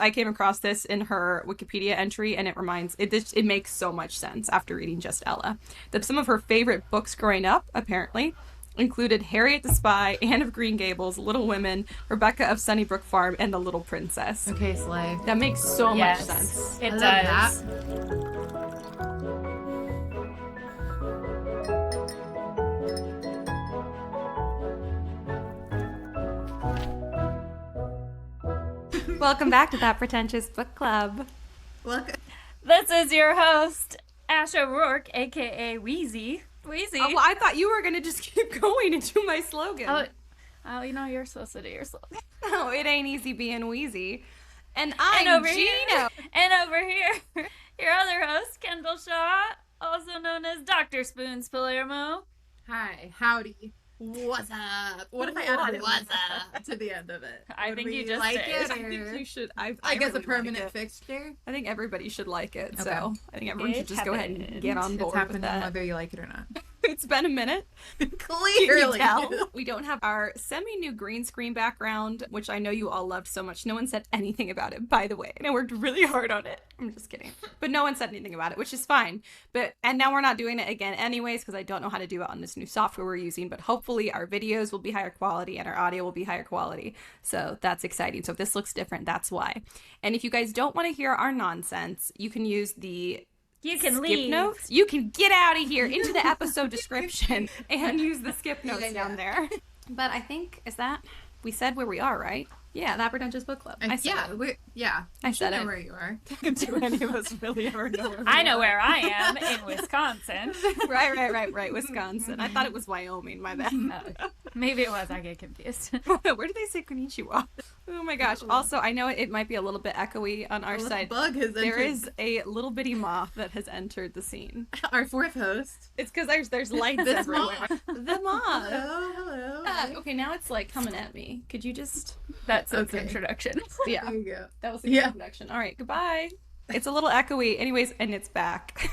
I came across this in her Wikipedia entry, and it makes so much sense after reading just Ella. That some of her favorite books growing up, apparently, included Harriet the Spy, Anne of Green Gables, Little Women, Rebecca of Sunnybrook Farm, and The Little Princess. Okay, Slay. That makes so much sense. It does. Welcome back to That Pretentious Book Club. Welcome. This is your host, Ash O'Rourke, aka Wheezy. Wheezy. Oh, well, I thought you were going to just keep going and do my slogan. Oh, you know, you're supposed to do your slogan. No, it ain't easy being Wheezy. And I'm Gino. And over here, your other host, Kendall Shaw, also known as Dr. Spoons Palermo. Hi. Howdy. What's up? What if I added what's up to the end of it? I think you just like did. it. I think you should. I guess really a permanent like fixture. I think everybody should like it. Okay. So I think everyone should just go ahead and get on board It's happening with that. whether you like it or not. It's been a minute. Clearly. Can you tell? We don't have our semi-new green screen background, which I know you all loved so much. No one said anything about it, by the way. And I worked really hard on it. I'm just kidding. But no one said anything about it, which is fine. And now we're not doing it again anyways, because I don't know how to do it on this new software we're using. But hopefully our videos will be higher quality and our audio will be higher quality. So that's exciting. So if this looks different, that's why. And if you guys don't want to hear our nonsense, you can use the skip leave. notes. You can get out of here into the episode description and use the skip notes down there. But I think, we said where we are, right? Yeah, That Pretentious Book Club. I said it. I said know it. where you are. Do any of us really ever know where we I know are? where I am, in Wisconsin. Right, Wisconsin. I thought it was Wyoming, my bad. Maybe it was, I get confused. Where do they say konnichiwa? Oh my gosh. Also, I know it might be a little bit echoey on our side. Bug has entered. There is a little bitty moth that has entered the scene. Our fourth host. It's because there's lights everywhere. The moth. Hello. Okay, now it's like coming at me. Could you just... That's its introduction. Yeah. There you go. That was the introduction. All right, goodbye. It's a little echoey. Anyways, and it's back.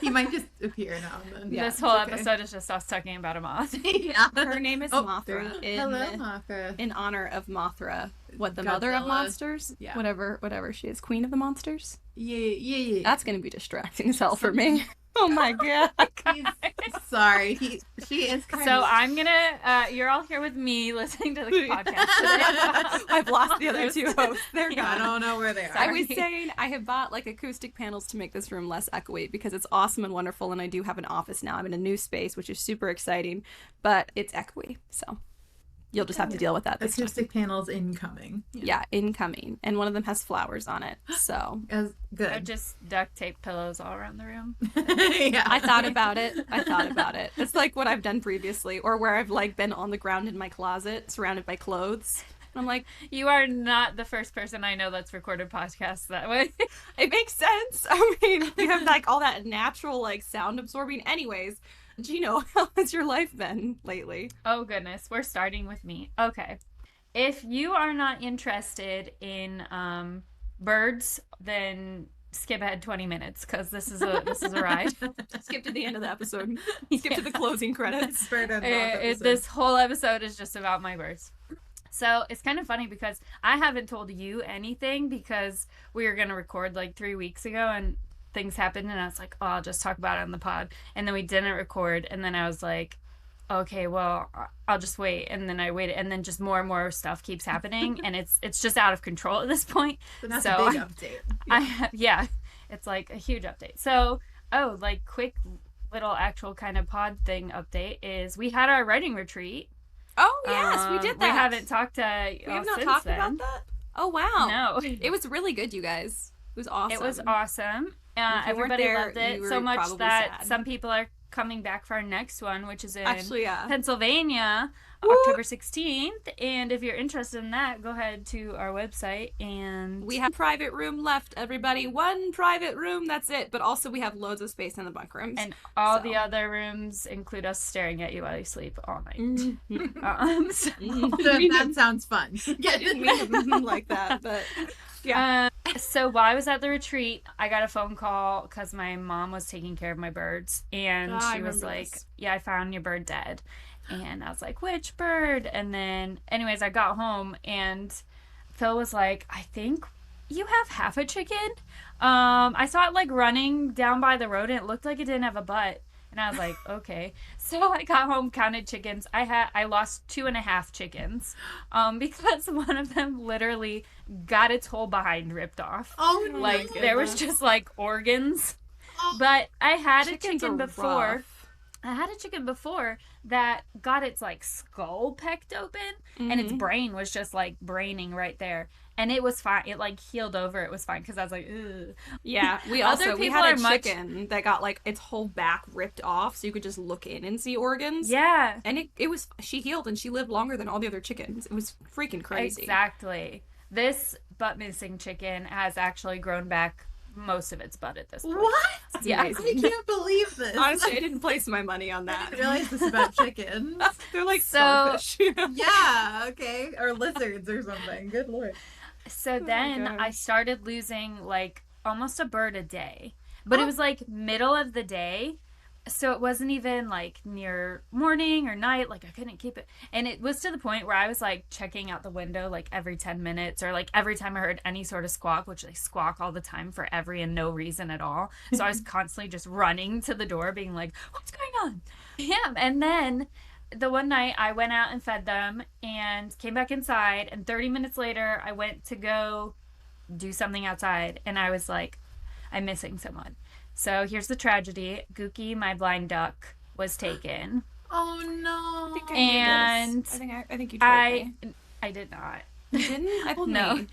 He might just appear now and then. Yeah, this whole episode is just us talking about a moth. Yeah. Her name is Mothra. Hello, Mothra. In honor of Mothra. What, the Godzilla. mother of monsters? Yeah. Whatever she is. Queen of the monsters? Yeah. That's going to be distracting as hell for me. Oh my god. Sorry. She is kind So of... I'm gonna, you're all here with me listening to the podcast today. I've lost the other two hosts. They're gone. I don't know where they are. I was saying I have bought like acoustic panels to make this room less echoey because it's awesome and wonderful, and I do have an office now. I'm in a new space, which is super exciting, but it's echoey, so you'll just have to deal with that this Acoustic panels incoming. Yeah, incoming, and one of them has flowers on it, so Good. I just duct tape pillows all around the room. Yeah. I thought about it. It's like what I've done previously, or where I've like been on the ground in my closet surrounded by clothes. I'm like, You are not the first person I know that's recorded podcasts that way. it makes sense. I mean, you have like all that natural like sound absorbing. Anyways, Gino, how has your life been lately? Oh goodness, we're starting with me. Okay. If you are not interested in birds, then skip ahead 20 minutes because this is a ride. Skip to the end of the episode. Skip to the closing credits. This whole episode is just about my birds. So it's kind of funny because I haven't told you anything because we were going to record like 3 weeks ago and things happened and I was like, oh, I'll just talk about it on the pod. And then we didn't record. And then I was like, okay, well, I'll just wait. And then I waited. And then just more and more stuff keeps happening. And it's just out of control at this point. So that's a big update. Yeah, it's like a huge update. So, like quick little actual kind of pod thing update is we had our writing retreat. Oh, yes, we did that. We haven't talked to We have not since talked then. about that? Oh, wow. No. It was really good, you guys. It was awesome. It was awesome. If you weren't Everybody there, loved it you were so much probably that sad. some people are coming back for our next one, which is in Actually, yeah. Pennsylvania, October 16th. And if you're interested in that, go ahead to our website and We have private room left, everybody. One private room, that's it. But also we have loads of space in the bunk rooms. and all the other rooms include us staring at you while you sleep all night. Mhm. So, That sounds fun. I didn't mean it like that, but yeah. So while I was at the retreat, I got a phone call because my mom was taking care of my birds, and I she was remember like, this. "Yeah, I found your bird dead," and I was like, "Which bird?" And then, anyways, I got home, and Phil was like, "I think you have half a chicken? I saw it like running down by the road and it looked like it didn't have a butt. And I was like, okay. So I got home, counted chickens. I lost 2.5 chickens, because one of them literally got its whole behind ripped off. Oh, like there was just like organs. But I had a chicken before. Rough. I had a chicken before that got its like skull pecked open, and its brain was just like braining right there, and it was fine. It like healed over. It was fine because I was like, ugh. Yeah, we had a chicken that got like its whole back ripped off, so you could just look in and see organs. Yeah, and she healed and she lived longer than all the other chickens. It was freaking crazy. Exactly. This butt missing chicken has actually grown back most of its butt at this point. What? Yeah. I can't believe this. Honestly, I didn't place my money on I that. didn't realize this about chickens. They're like So- starfish. Yeah, okay. Or lizards or something. Good lord. So then gosh. I started losing like almost a bird a day. But it was like middle of the day. So it wasn't even like near morning or night. Like I couldn't keep it. And it was to the point where I was like checking out the window like every 10 minutes or like every time I heard any sort of squawk, which they squawk all the time for every and no reason at all. So I was constantly just running to the door being like, what's going on? Yeah. And then the one night I went out and fed them and came back inside. And 30 minutes later, I went to go do something outside. And I was like, I'm missing someone. So here's the tragedy. Gookie, my blind duck, was taken. Oh no. I think I And knew this. I think you told me. I did not. You didn't? I told No. me.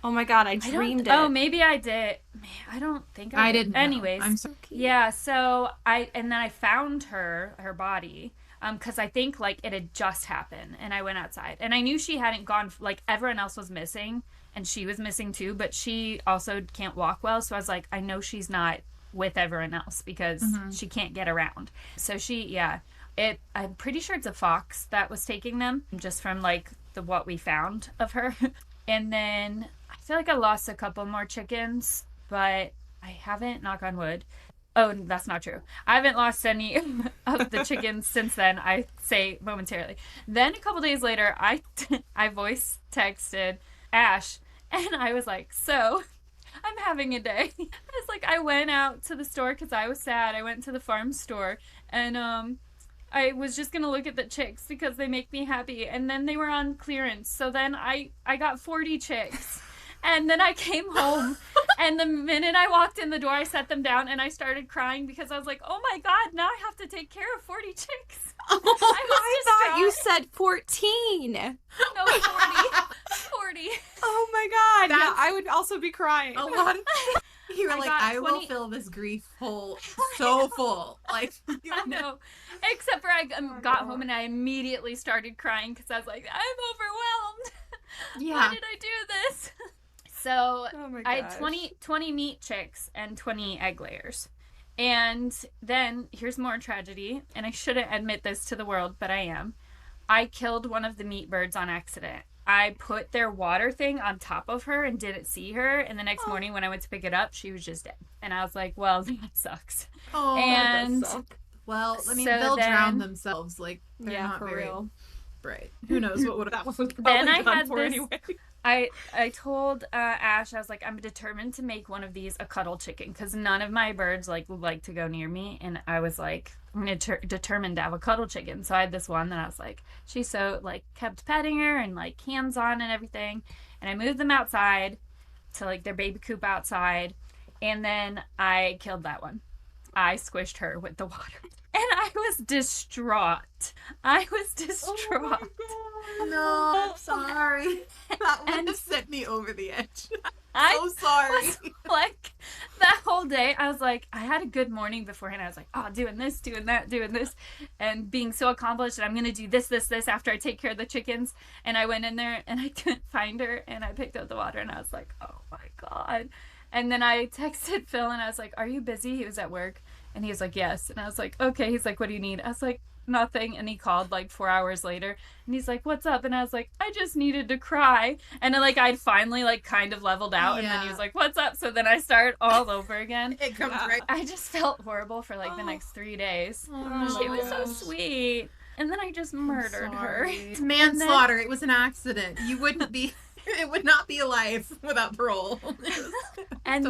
Oh my god, I don't- dreamed it. Oh, maybe I did. I don't think I did. didn't know. Anyways. I'm sorry. Yeah, so then I found her body. Because I think like it had just happened, and I went outside, and I knew she hadn't gone. Like everyone else was missing, and she was missing too. But she also can't walk well, so I was like, I know she's not with everyone else because she can't get around. So I'm pretty sure it's a fox that was taking them, just from like what we found of her. And then I feel like I lost a couple more chickens, but I haven't. Knock on wood. Oh, that's not true. I haven't lost any of the chickens since then, I say momentarily. Then a couple days later, I voice texted Ash, and I was like, so, I'm having a day. It's like I went out to the store because I was sad. I went to the farm store, and I was just going to look at the chicks because they make me happy. And then they were on clearance. So then I got 40 chicks. And then I came home, and the minute I walked in the door, I set them down, and I started crying because I was like, oh my god, now I have to take care of 40 chicks. I thought you said 14. No, 40. 40. Oh my god. Yeah, That's- I would also be crying. A lot of you were I like, got I will 20 fill this grief hole so full. Like, I know. Except for I got home, and I immediately started crying because I was like, I'm overwhelmed. yeah. Why did I do this? So Oh my I had gosh. 20 meat chicks and 20 egg layers. And then here's more tragedy, and I shouldn't admit this to the world, but I am. I killed one of the meat birds on accident. I put their water thing on top of her and didn't see her, and the next morning when I went to pick it up, she was just dead. And I was like, well, that sucks. Oh, And well, I mean, so they'll drown then- themselves. Like, they're Yeah, not for very real. bright. Who knows what would have That one was Then probably I done had for this- anyway. I told Ash, I was like, I'm determined to make one of these a cuddle chicken because none of my birds like to go near me, and I was like, I'm determined to have a cuddle chicken. So I had this one that I was like, she's so like kept petting her and like hands on and everything, and I moved them outside to like their baby coop outside, and then I killed that one. I squished her with the water. And I was distraught. I was distraught. No, I'm sorry. That would And- have sent me over the edge. I So sorry. was like, that whole day, I was like, I had a good morning beforehand. I was like, oh, doing this, doing that, doing this, and being so accomplished. And I'm going to do this after I take care of the chickens. And I went in there and I couldn't find her. And I picked up the water and I was like, oh my God. And then I texted Phil and I was like, are you busy? He was at work. And he was like, yes. And I was like, okay. He's like, what do you need? I was like, nothing. And he called like 4 hours later and he's like, what's up? And I was like, I just needed to cry. And then like I'd finally like kind of leveled out. And then he Yeah. was like, what's up? So then I started all over again. It comes right. I just felt horrible for like the next 3 days. Oh, She was so sweet. And then I just murdered her. It's manslaughter. It was an accident. You wouldn't be. It would not be a life without parole. And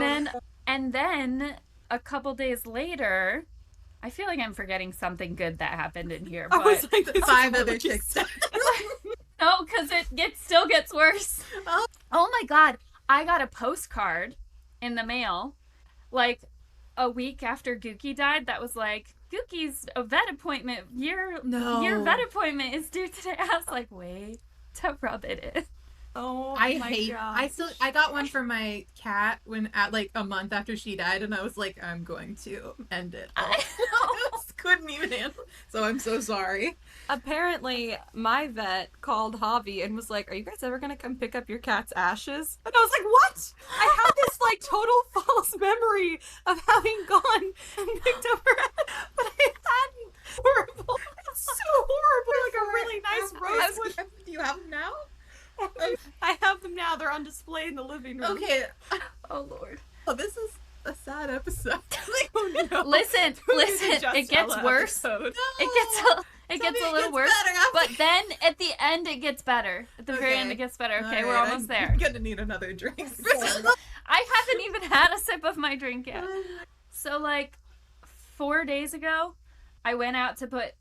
then a couple days later, I feel like I'm forgetting something good that happened in here. I But was like, this 5 is other really chicks. no, because it still gets worse. Oh. Oh my god. I got a postcard in the mail like a week after Gookie died that was like, Gookie's a vet appointment. Your vet appointment is due today. I was like, wait to rub it in. Oh, I my hate. gosh. I got one for my cat when at like a month after she died, and I was like, I'm going to end it. I know. Just couldn't even handle. So I'm so sorry. Apparently, my vet called Javi and was like, "Are you guys ever gonna come pick up your cat's ashes?" And I was like, "What?" I had this like total false memory of having gone and picked up her, but I hadn't. Horrible. It's so horrible. Like a really nice rosewood. Do you have them now? I have them now. They're on display in the living room. Okay. Oh Lord. Oh, this is a sad episode. Oh, no. Listen, Just it gets Ella worse. episode. It gets a little worse. But then at the end it gets better. At the very end it gets better. Okay, we're almost there. I'm gonna need another drink. I haven't even had a sip of my drink yet. So like 4 days ago, I went out to put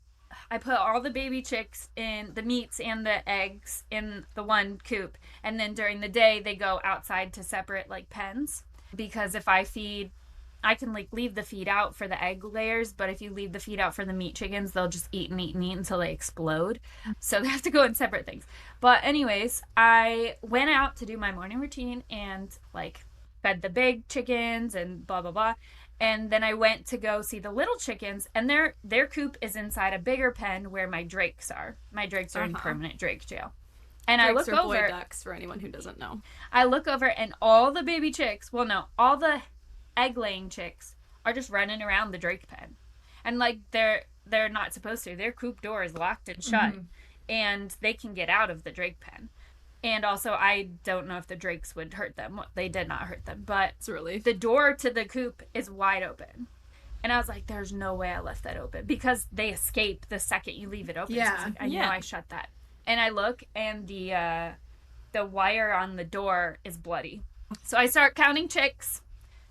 all the baby chicks in the meats and the eggs in the one coop, and then during the day they go outside to separate like pens, because if I feed, I can like leave the feed out for the egg layers, but if you leave the feed out for the meat chickens, they'll just eat and eat and eat until they explode. So they have to go in separate things. But anyways, I went out to do my morning routine and like fed the big chickens and blah blah blah. And then I went to go see the little chickens, and their coop is inside a bigger pen where my drakes are. My drakes are in permanent drake jail. And Drakes I are look boy over. ducks for anyone who doesn't know. I look over, and all the baby chicks, well, no, all the egg-laying chicks are just running around the drake pen, and like they're not supposed to. Their coop door is locked and shut, and they can get out of the drake pen. And also, I don't know if the drakes would hurt them. They did not hurt them, but It's a relief. the door to the coop is wide open. And I was like, there's no way I left that open, because they escape the second you leave it open. Yeah. So I was like, I know I shut that. And I look, and the wire on the door is bloody. So I start counting chicks.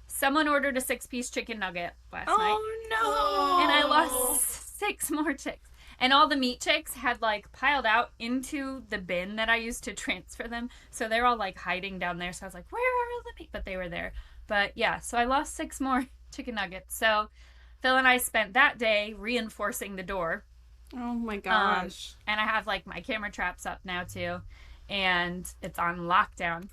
Someone ordered a 6-piece chicken nugget last night. Oh no! And I lost 6 more chicks. And all the meat chicks had like piled out into the bin that I used to transfer them. So they're all like hiding down there. So I was like, where are all the meat? But they were there. But yeah, so I lost 6 more chicken nuggets. So Phil and I spent that day reinforcing the door. Oh my gosh. And I have like my camera traps up now too. And it's on lockdown.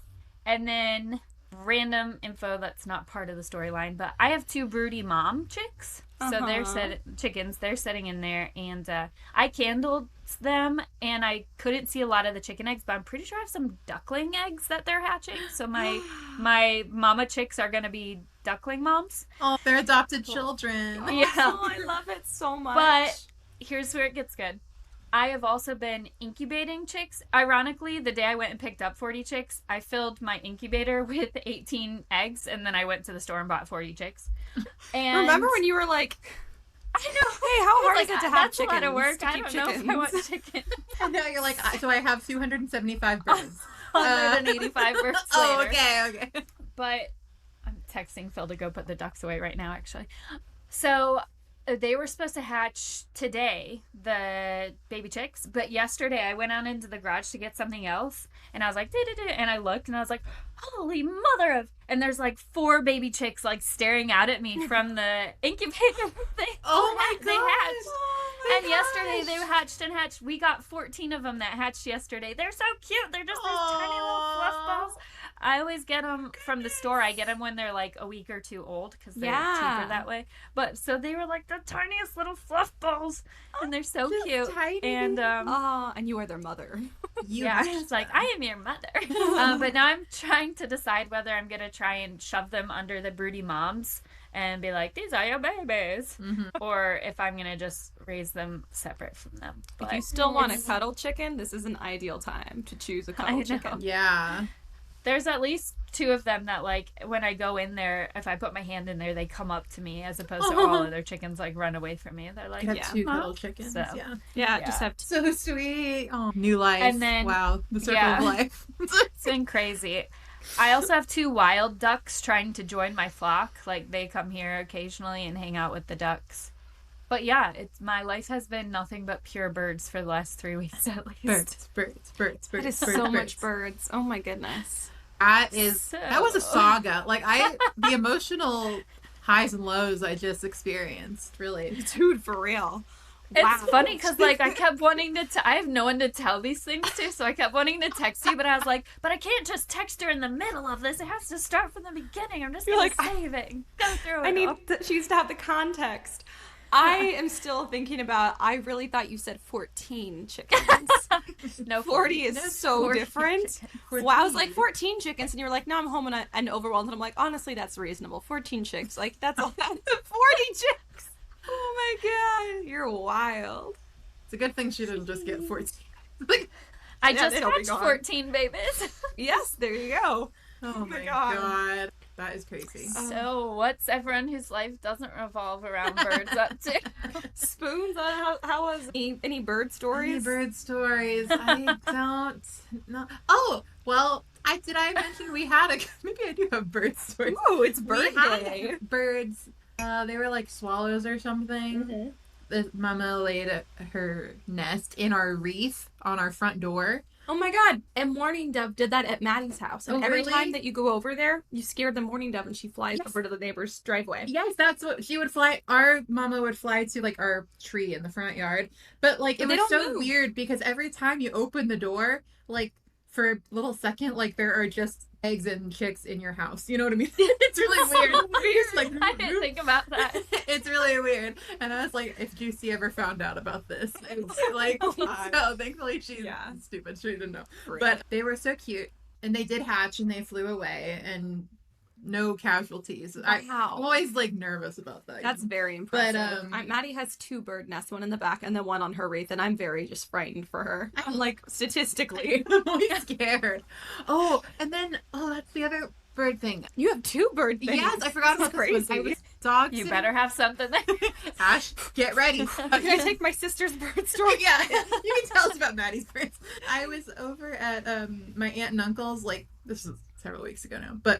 And then random info that's not part of the storyline, but I have 2 broody mom chicks. So they're chickens. They're sitting in there, and I candled them, and I couldn't see a lot of the chicken eggs, but I'm pretty sure I have some duckling eggs that they're hatching. So my mama chicks are gonna be duckling moms. Oh, they're adopted children. Yeah. Oh, I love it so much. But here's where it gets good. I have also been incubating chicks. Ironically, the day I went and picked up 40 chicks, I filled my incubator with 18 eggs, and then I went to the store and bought 40 chicks. And remember when you were like, I know. hey, how hard is it to have that's chickens? a lot of work. To I keep don't know if I want chickens? chicken. And now you're like, so I have 275 birds. 185 birds later. Oh, okay. But I'm texting Phil to go put the ducks away right now, actually. So they were supposed to hatch today, the baby chicks, but yesterday I went out into the garage to get something else, and I was like, and I looked, and I was like, holy mother of, and there's like 4 baby chicks like staring out at me from the incubator. They hatched. And yesterday they hatched and hatched. We got 14 of them that hatched yesterday. They're so cute. They're just these tiny little fluff balls. I always get them from the store. I get them when they're like a week or 2 old, because they're cheaper that way. But so they were like the tiniest little fluff balls, and they're so cute. Tiny. And and you are their mother. it's like, I am your mother. But now I'm trying to decide whether I'm gonna try and shove them under the broody moms and be like, these are your babies, or if I'm gonna just raise them separate from them. If you still want a cuddle chicken, this is an ideal time to choose a cuddle chicken. Yeah. There's at least 2 of them that, like, when I go in there, if I put my hand in there, they come up to me, as opposed to all other chickens, like, run away from me. They're like, You have yeah. 2 little chickens. So, Yeah, just have So sweet. Oh, new life. And then, wow, the circle of life. it's been crazy. I also have 2 wild ducks trying to join my flock. Like, they come here occasionally and hang out with the ducks. But yeah, my life has been nothing but pure birds for the last 3 weeks at least. Birds. That is so much birds. Oh my goodness. That was a saga. Like the emotional highs and lows I just experienced, really. Dude, for real. It's funny because, like, I kept wanting to I have no one to tell these things to, so I kept wanting to text you, but I was like, but I can't just text her in the middle of this. It has to start from the beginning. I'm just saving. Go through it. I need she needs to have the context. I am still thinking about, I really thought you said 14 chickens. No, 40 is so 40 different. Well, I was like, 14 chickens, and you were like, no, I'm home and overwhelmed. And I'm like, honestly, that's reasonable. 14 chicks. Like, that's all. 40 chicks. Oh my God. You're wild. It's a good thing she didn't just get 14. Like, I just hatched 14 babies. Yes, there you go. Oh my God. That is crazy. So, what's everyone whose life doesn't revolve around birds up to? Spoons, how was any bird stories? Any bird stories? I don't know. Oh, well, did I mention we had maybe I do have bird stories. Ooh, it's bird day. Birds. They were like swallows or something. Mm-hmm. The mama laid her nest in our wreath on our front door. Oh my God. And Mourning Dove did that at Maddie's house. And every really? time that you go over there, you scared the Mourning Dove and she flies over to the neighbor's driveway. Yes, that's what she would fly. Our mama would fly to like our tree in the front yard. But like it was so weird because every time you open the door, like for a little second, like there are just eggs and chicks in your house. You know what I mean? It's really weird. It's like, I didn't think about that. It's really weird. And I was like, if Juicy ever found out about this, it's like, so thankfully she's stupid. She didn't know. But they were so cute. And they did hatch and they flew away and no casualties. Wow. I'm always like nervous about that. That's very impressive. Maddie has 2 bird nests, one in the back and then one on her wreath, and I'm very just frightened for her. I'm like, statistically. I'm always scared. Oh, and then, that's the other bird thing. You have 2 bird things. Yes, I forgot about this one. I was dog You better have something there. Ash, get ready. Can I take my sister's bird story? Yeah, you can tell us about Maddie's birds. I was over at my aunt and uncle's, like, this was several weeks ago now, but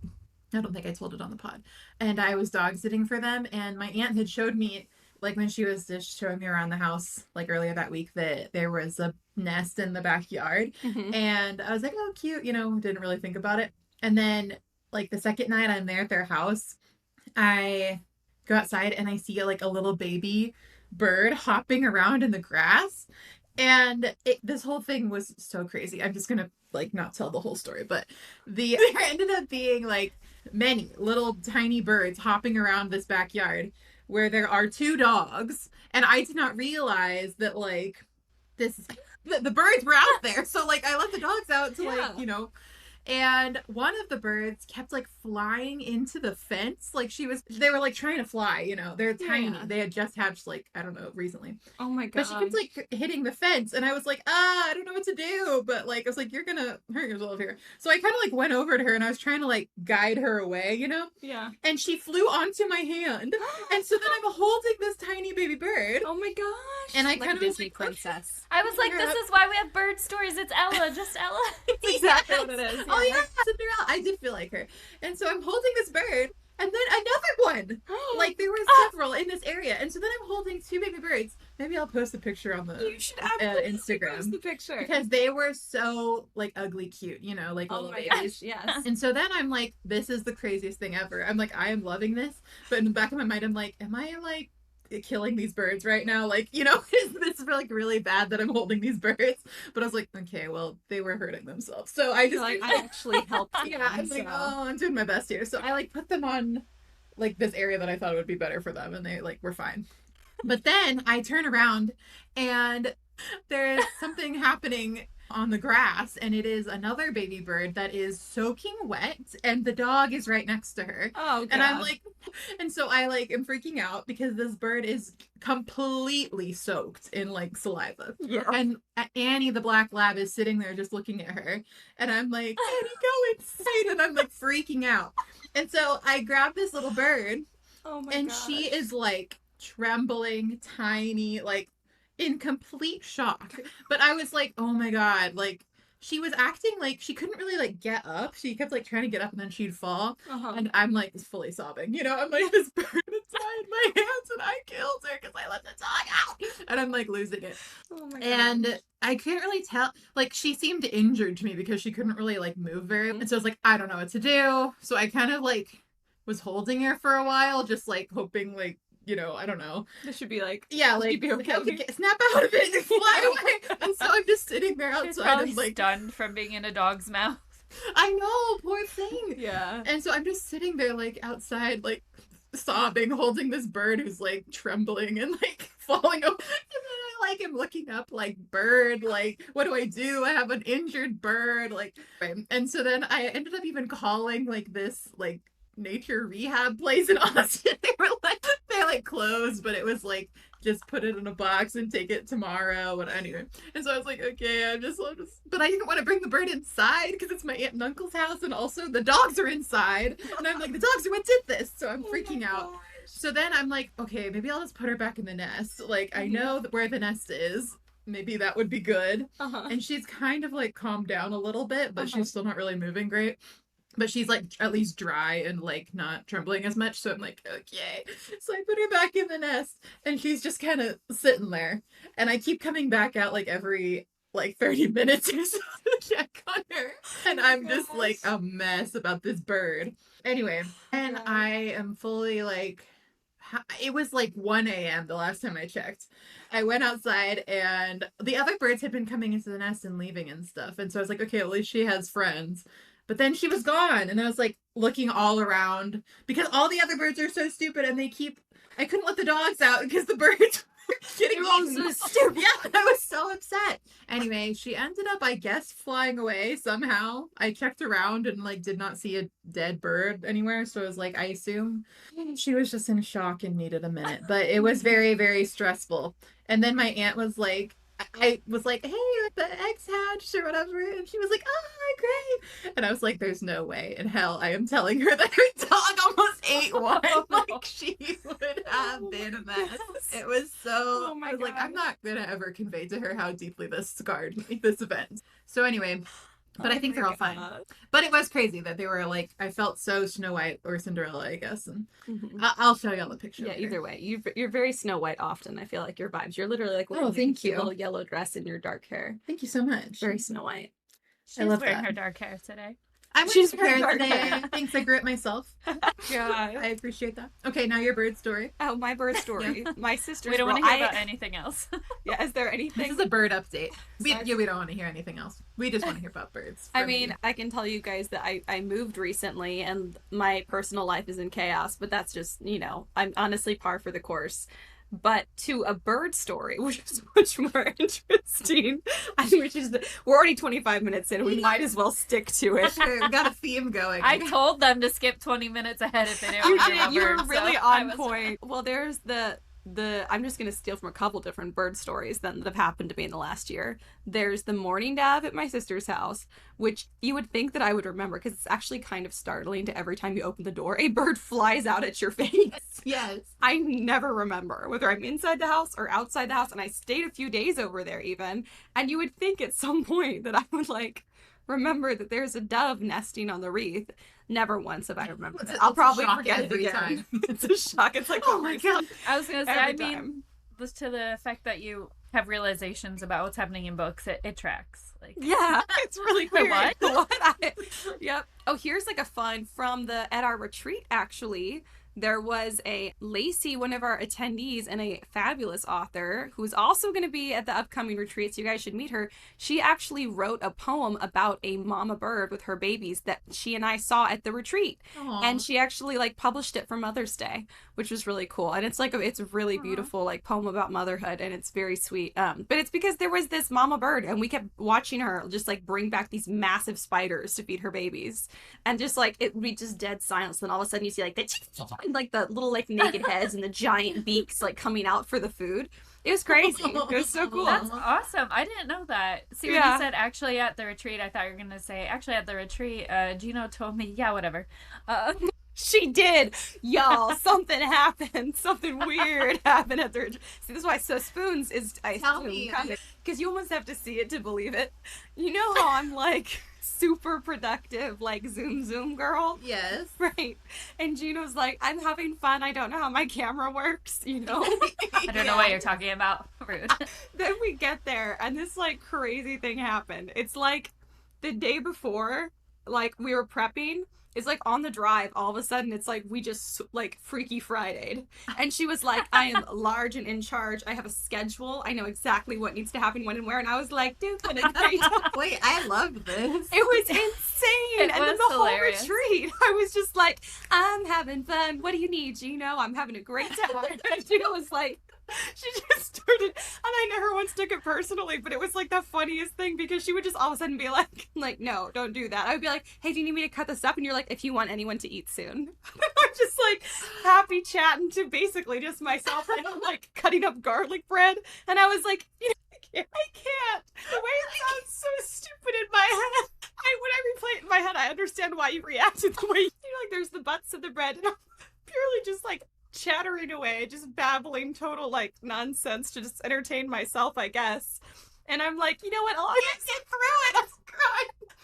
I don't think I told it on the pod. And I was dog sitting for them, and my aunt had showed me, like, when she was just showing me around the house, like, earlier that week, that there was a nest in the backyard. Mm-hmm. And I was like, oh, cute, didn't really think about it. And then, like, the second night I'm there at their house, I go outside and I see, like, a little baby bird hopping around in the grass. And this whole thing was so crazy. I'm just going to, like, not tell the whole story, but there ended up being, like, many little tiny birds hopping around this backyard where there are 2 dogs. And I did not realize that, like, the birds were out there. So, like, I let the dogs out to, like, and one of the birds kept like flying into the fence. Like they were like trying to fly, they're tiny. They had just hatched like, I don't know, recently. Oh my God. But she kept like hitting the fence and I was like, I don't know what to do. But like, I was like, you're going to hurt yourself here. So I kind of like went over to her and I was trying to like guide her away, Yeah. And she flew onto my hand. And so then I'm holding this tiny baby bird. Oh my gosh. And I like kind of Disney princess. I was like, this is why we have bird stories. It's Ella, just Ella. That's exactly what it is. Oh yeah, Cinderella. I did feel like her. And so I'm holding this bird, and then another one. Like there were several in this area, and so then I'm holding 2 baby birds. Maybe I'll post a picture on the Instagram. Post the picture because they were so like ugly cute, like little babies. Gosh, yes. And so then I'm like, this is the craziest thing ever. I'm like, I am loving this, but in the back of my mind, I'm like, am I like killing these birds right now? Like, is this like really bad that I'm holding these birds? But I was like, okay, well, they were hurting themselves. So I just like, I actually helped them. Yeah, I was like, I'm doing my best here. So I like put them on like this area that I thought would be better for them, and they like were fine. But then I turn around and there's something happening on the grass, and it is another baby bird that is soaking wet, and the dog is right next to her. Oh, God. And I'm like, and so I like am freaking out because this bird is completely soaked in like saliva. Yeah. And Annie, the black lab, is sitting there just looking at her, and I'm like, Annie, go inside, and I'm like freaking out. And so I grab this little bird, Oh my and gosh. she is like trembling, tiny, like in complete shock. But I was like, oh my God, like she was acting like she couldn't really like get up. She kept like trying to get up and then she'd fall. Uh-huh. And I'm like fully sobbing, you know, I'm like, this bird inside my hands and I killed her because I let the dog out. And I'm like losing it. Oh my And gosh. I couldn't really tell, like she seemed injured to me because she couldn't really like move very. And so I was like, I don't know what to do. So I kind of like was holding her for a while, just like hoping like, you know, I don't know. This should be like, Yeah, like you'd be okay. snap out of it and fly away. And so I'm just sitting there She's outside probably and like stunned from being in a dog's mouth. I know, poor thing. Yeah. And so I'm just sitting there like outside, like sobbing, holding this bird who's like trembling and like falling over. And then I like am looking up like bird, like what do I do? I have an injured bird, like. And so then I ended up even calling like this like nature rehab place in Austin. They like closed, but it was like just put it in a box and take it tomorrow. And anyway, and so I was like, okay, I'll just, but I didn't want to bring the bird inside because it's my aunt and uncle's house, and also the dogs are inside, and I'm like, the dogs are what did this, so I'm freaking out. So then I'm like, okay, maybe I'll just put her back in the nest. Like I know where the nest is. Maybe that would be good. Uh-huh. And she's kind of like calmed down a little bit, but she's still not really moving great. But she's like at least dry and like not trembling as much. So I'm like, okay. So I put her back in the nest and she's just kind of sitting there. And I keep coming back out like every like 30 minutes or so to check on her. And I'm just like a mess about this bird. Anyway, and I am fully like, it was like 1 a.m. the last time I checked. I went outside and the other birds had been coming into the nest and leaving and stuff. And so I was like, okay, at least she has friends. But then she was gone, and I was like looking all around because all the other birds are so stupid, and I couldn't let the dogs out because the birds were getting so stupid. Yeah, I was so upset. Anyway, she ended up, I guess, flying away somehow. I checked around and like did not see a dead bird anywhere, so I was like, I assume she was just in shock and needed a minute. But it was very, very stressful. And then my aunt was like, I was like, hey, the eggs hatched or whatever. And she was like, oh, great. And I was like, there's no way in hell I am telling her that her dog almost ate one. Like, she would have been a mess. It was so, Oh my I was like, God. I'm not going to ever convey to her how deeply this scarred me, this event. So anyway, but I think they're all fine. But it was crazy that they were like, I felt so Snow White or Cinderella, I guess. And I'll show you all the picture. Yeah, later. either way. You're very Snow White often, I feel like your vibes. You're literally like, Oh, thank you. Your little yellow dress and your dark hair. Thank you so much. Very Snow White. She's love wearing that. her dark hair today. I'm She's prepared very today. dark. Thanks, I grew it myself. Yeah. I appreciate that. Okay, now your bird story. Oh, my bird story. My sister's. We don't want to hear about anything else. Yeah, is there This anything? is a bird update. We Sorry. don't want to hear anything else. We just want to hear about birds. I mean, I can tell you guys that I moved recently and my personal life is in chaos, but that's just, you know, I'm honestly par for the course. But to a bird story, which is much more interesting, we're already 25 minutes in. We might as well stick to it. sure, we got a theme going. I told them to skip 20 minutes ahead if they didn't You want to hear did. about You were birds, really so I on was- point. Well, there's the I'm just gonna steal from a couple different bird stories that have happened to me in the last year. There's the morning dove at my sister's house, which you would think that I would remember because it's actually kind of startling to every time you open the door, a bird flies out at your face. Yes. I never remember whether I'm inside the house or outside the house, and I stayed a few days over there even, and you would think at some point that I would like remember that there's a dove nesting on the wreath. Never once have I remembered it. I'll probably shock forget it every again. time. It's a shock. It's like, oh my god. I was going to say, Every I mean, time. just to the fact that you have realizations about what's happening in books, it tracks. Like, Yeah, it's really Wait, weird. what? Yep. Oh, here's like a fun from at our retreat actually. there was a Lacey, one of our attendees and a fabulous author who's also going to be at the upcoming retreat, so you guys should meet her. She actually wrote a poem about a mama bird with her babies that she and I saw at the retreat. Aww. And she actually like published it for Mother's Day, which was really cool. And it's like it's a really beautiful like poem about motherhood, and it's very sweet. But it's because there was this mama bird and we kept watching her just like bring back these massive spiders to feed her babies, and just like it would be just dead silence. Then all of a sudden you see like the little like naked heads and the giant beaks like coming out for the food. It was crazy. It was so cool. That's awesome. I didn't know that. See, when you said actually at the retreat, I thought you were going to say actually at the retreat, Gino told me, yeah, whatever. She did. Y'all, something happened. Something weird happened at the retreat. See, this is why So Spoons is, I Tell assume, me. because you almost have to see it to believe it. You know how I'm like super productive, like zoom girl? Yes. Right. And Gino's like, I'm having fun. I don't know how my camera works, you know? I don't know what you're talking about. Rude. Then we get there and this like crazy thing happened. It's like the day before, like we were prepping. It's like on the drive, all of a sudden it's like we just like Freaky Friday'd. And she was like, I am large and in charge. I have a schedule. I know exactly what needs to happen when and where. And I was like, dude, what a great time. Wait, I love this. It was insane. It And was then the hilarious. whole retreat, I was just like, I'm having fun. What do you need, Gino? I'm having a great time. And Gino was like, she just started, and I never once took it personally, but it was like the funniest thing because she would just all of a sudden be like, no, don't do that. I would be like, hey, do you need me to cut this up? And you're like, if you want anyone to eat soon. I'm just like happy chatting to basically just myself, and I'm like cutting up garlic bread. And I was like, you know, I can't. The way it sounds so stupid in my head. When I replay it in my head, I understand why you reacted the way you know, like there's the butts of the bread, and I'm purely just like chattering away, just babbling total like nonsense to just entertain myself, I guess. And I'm like, you know what? I'll get through it.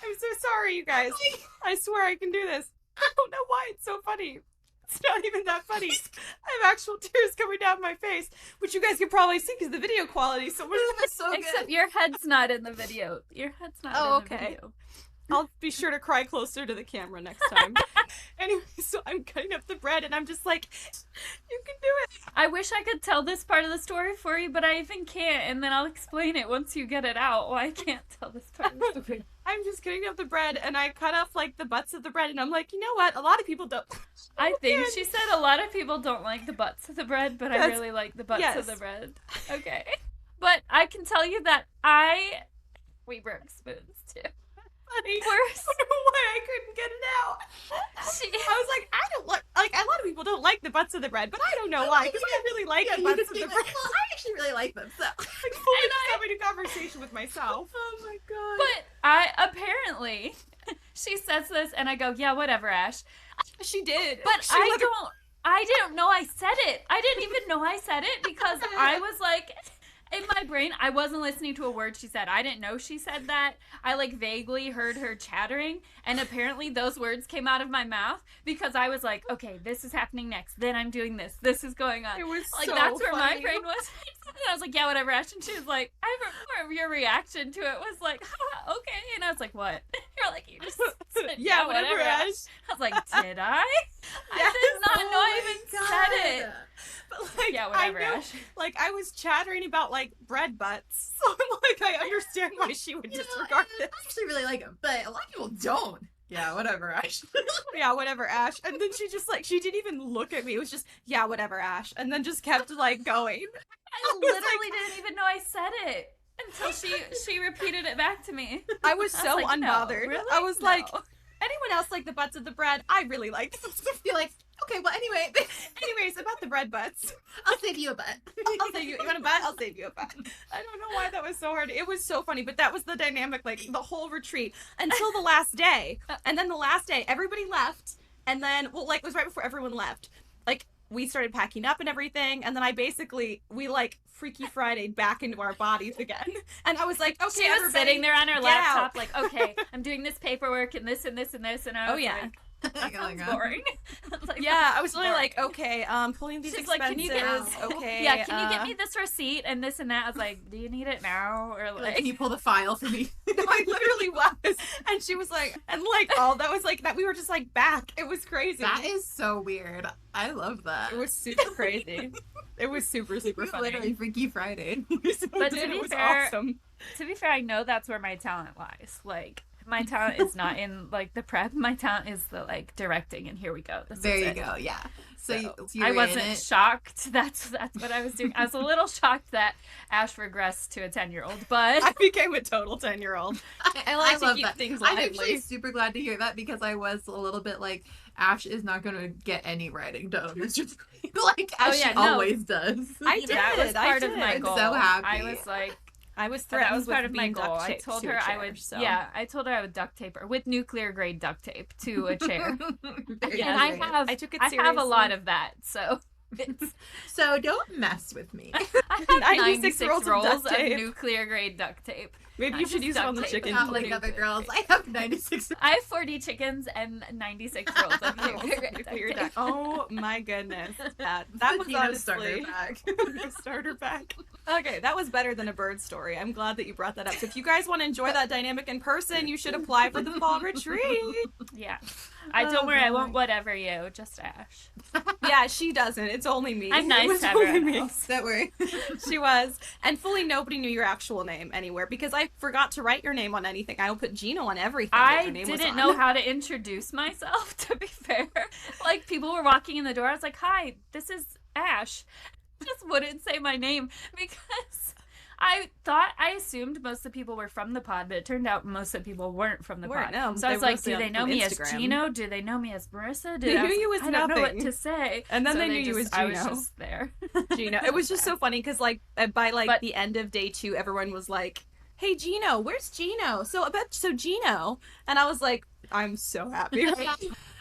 I'm so sorry, you guys. I swear I can do this. I don't know why it's so funny. It's not even that funny. I have actual tears coming down my face, which you guys can probably see because the video quality is so much. So good. Except your head's not in the video. Your head's not in the video. I'll be sure to cry closer to the camera next time. Anyway, so I'm cutting up the bread and I'm just like, you can do it. I wish I could tell this part of the story for you, but I even can't, and then I'll explain it once you get it out. Why I can't tell this part of the story. I'm just cutting up the bread and I cut off like the butts of the bread and I'm like, you know what? A lot of people don't. I think she said a lot of people don't like the butts of the bread, but I really like the butts of the bread. Okay. But I can tell you that we broke spoons too. Funny. Worse. I don't know why I couldn't get it out. I was like, I don't like a lot of people don't like the butts of the bread, but I don't know why because I really like the butts of the bread. Well, I actually really like them. So I'm fully just having a conversation with myself. oh my god. But I apparently she says this and I go, yeah, whatever, Ash. She did, But I didn't know I said it. I didn't even know I said it because I was like, in my brain, I wasn't listening to a word she said. I didn't know she said that. I like vaguely heard her chattering, and apparently those words came out of my mouth because I was like, okay, this is happening next. Then I'm doing this. This is going on. It was like so that's where funny. my brain was. And I was like, yeah, whatever, Ash. And she was like, I remember your reaction to it was like, okay. And I was like, what? You're like, you just said, yeah, whatever, Ash. I was like, did I? I did not know I even said it. But like, Yeah, whatever, I know, Ash. like I was chattering about like bread butts, so I'm like, I understand why she would disregard I it. actually really like them, but a lot of people don't. Yeah, whatever, Ash. Yeah, whatever, Ash. And then she just like, she didn't even look at me. It was just, yeah, whatever, Ash. And then just kept like going. I literally didn't even know I said it until she repeated it back to me. I was I so was like, no, unbothered. really? I was No. like, anyone else like the butts of the bread? I really like the butts of the bread. You're like, okay, well, anyway, Anyways, about the bread butts. I'll save you a butt. I'll save you. You want a butt? I'll save you a butt. I don't know why that was so hard. It was so funny, but that was the dynamic, like the whole retreat until the last day. And then the last day, everybody left. And then, well, like it was right before everyone left. Like we started packing up and everything. And then we like Freaky Friday back into our bodies again. And I was like, okay, She was everybody, sitting there on her get laptop, out. like, okay, I'm doing this paperwork and this and this and this, and I was Oh, yeah. like, that sounds boring. I was like, Yeah, Yeah, I was really like, okay, pulling these She's expenses. like, can you get okay. Yeah, can you get me this receipt and this and that? I was like, do you need it now? Or Like, can you pull the file for me? No, I literally was. And she was like, and like all that was like that we were just like back. It was crazy. That is so weird. I love that. It was super crazy. It was super funny. Literally Freaky Friday. But to be it was fair, awesome. to be fair, I know that's where my talent lies. Like, my talent is not in like the prep. My talent is the like directing, and here we go. There you go. Yeah. So you I were wasn't in it. shocked. That's what I was doing. I was a little shocked that Ash regressed to a 10-year-old, but I became a total 10-year-old. I like to love keep that. things I'm lively. actually super glad to hear that because I was a little bit like, Ash is not going to get any writing done. It's just like as she always does. I You did. know? that was part of my I'm goal. so happy. I was like, I was that threatened was part with of my being goal. duct I taped told to her a I chair, would. so. Yeah, I told her I would duct tape her with nuclear grade duct tape to a chair. Very And I good. have. I took it I have a lot seriously. of that. So. It's, So don't mess with me. I have 96 96 rolls of rolls duct of tape. nucare grade duct tape. Maybe you should use it on the Duct tape. chicken. Not like other girls. I have 96. I have 40 chickens and 96 rolls of nuclear grade duct Figured tape. out- Oh my goodness. That was Gino honestly starter pack. starter pack. Okay, that was better than a bird story. I'm glad that you brought that up. So if you guys want to enjoy that dynamic in person, you should apply for the fall retreat. Yeah. I don't worry, I won't whatever you, just Ash. Yeah, she doesn't. It's only me. I'm nice It was to her only me. else. Don't worry. She was. And fully nobody knew your actual name anywhere because I forgot to write your name on anything. I will put Gino on everything. that I your name was didn't on. know how to introduce myself, to be fair. Like, people were walking in the door. I was like, hi, this is Ash. Just wouldn't say my name because I assumed most of the people were from the pod, but it turned out most of the people weren't from the pod. No, so I they was were like, mostly do they on- know from me as Instagram. Gino? Do they know me as Marissa? They knew you as I don't know what nothing. to say. And then So they knew you just, as I was Gino. just there. Gino. It was just so funny because like by But- the end of day 2, everyone was like, "Hey Gino, where's Gino?" So Gino, and I was like, "I'm so happy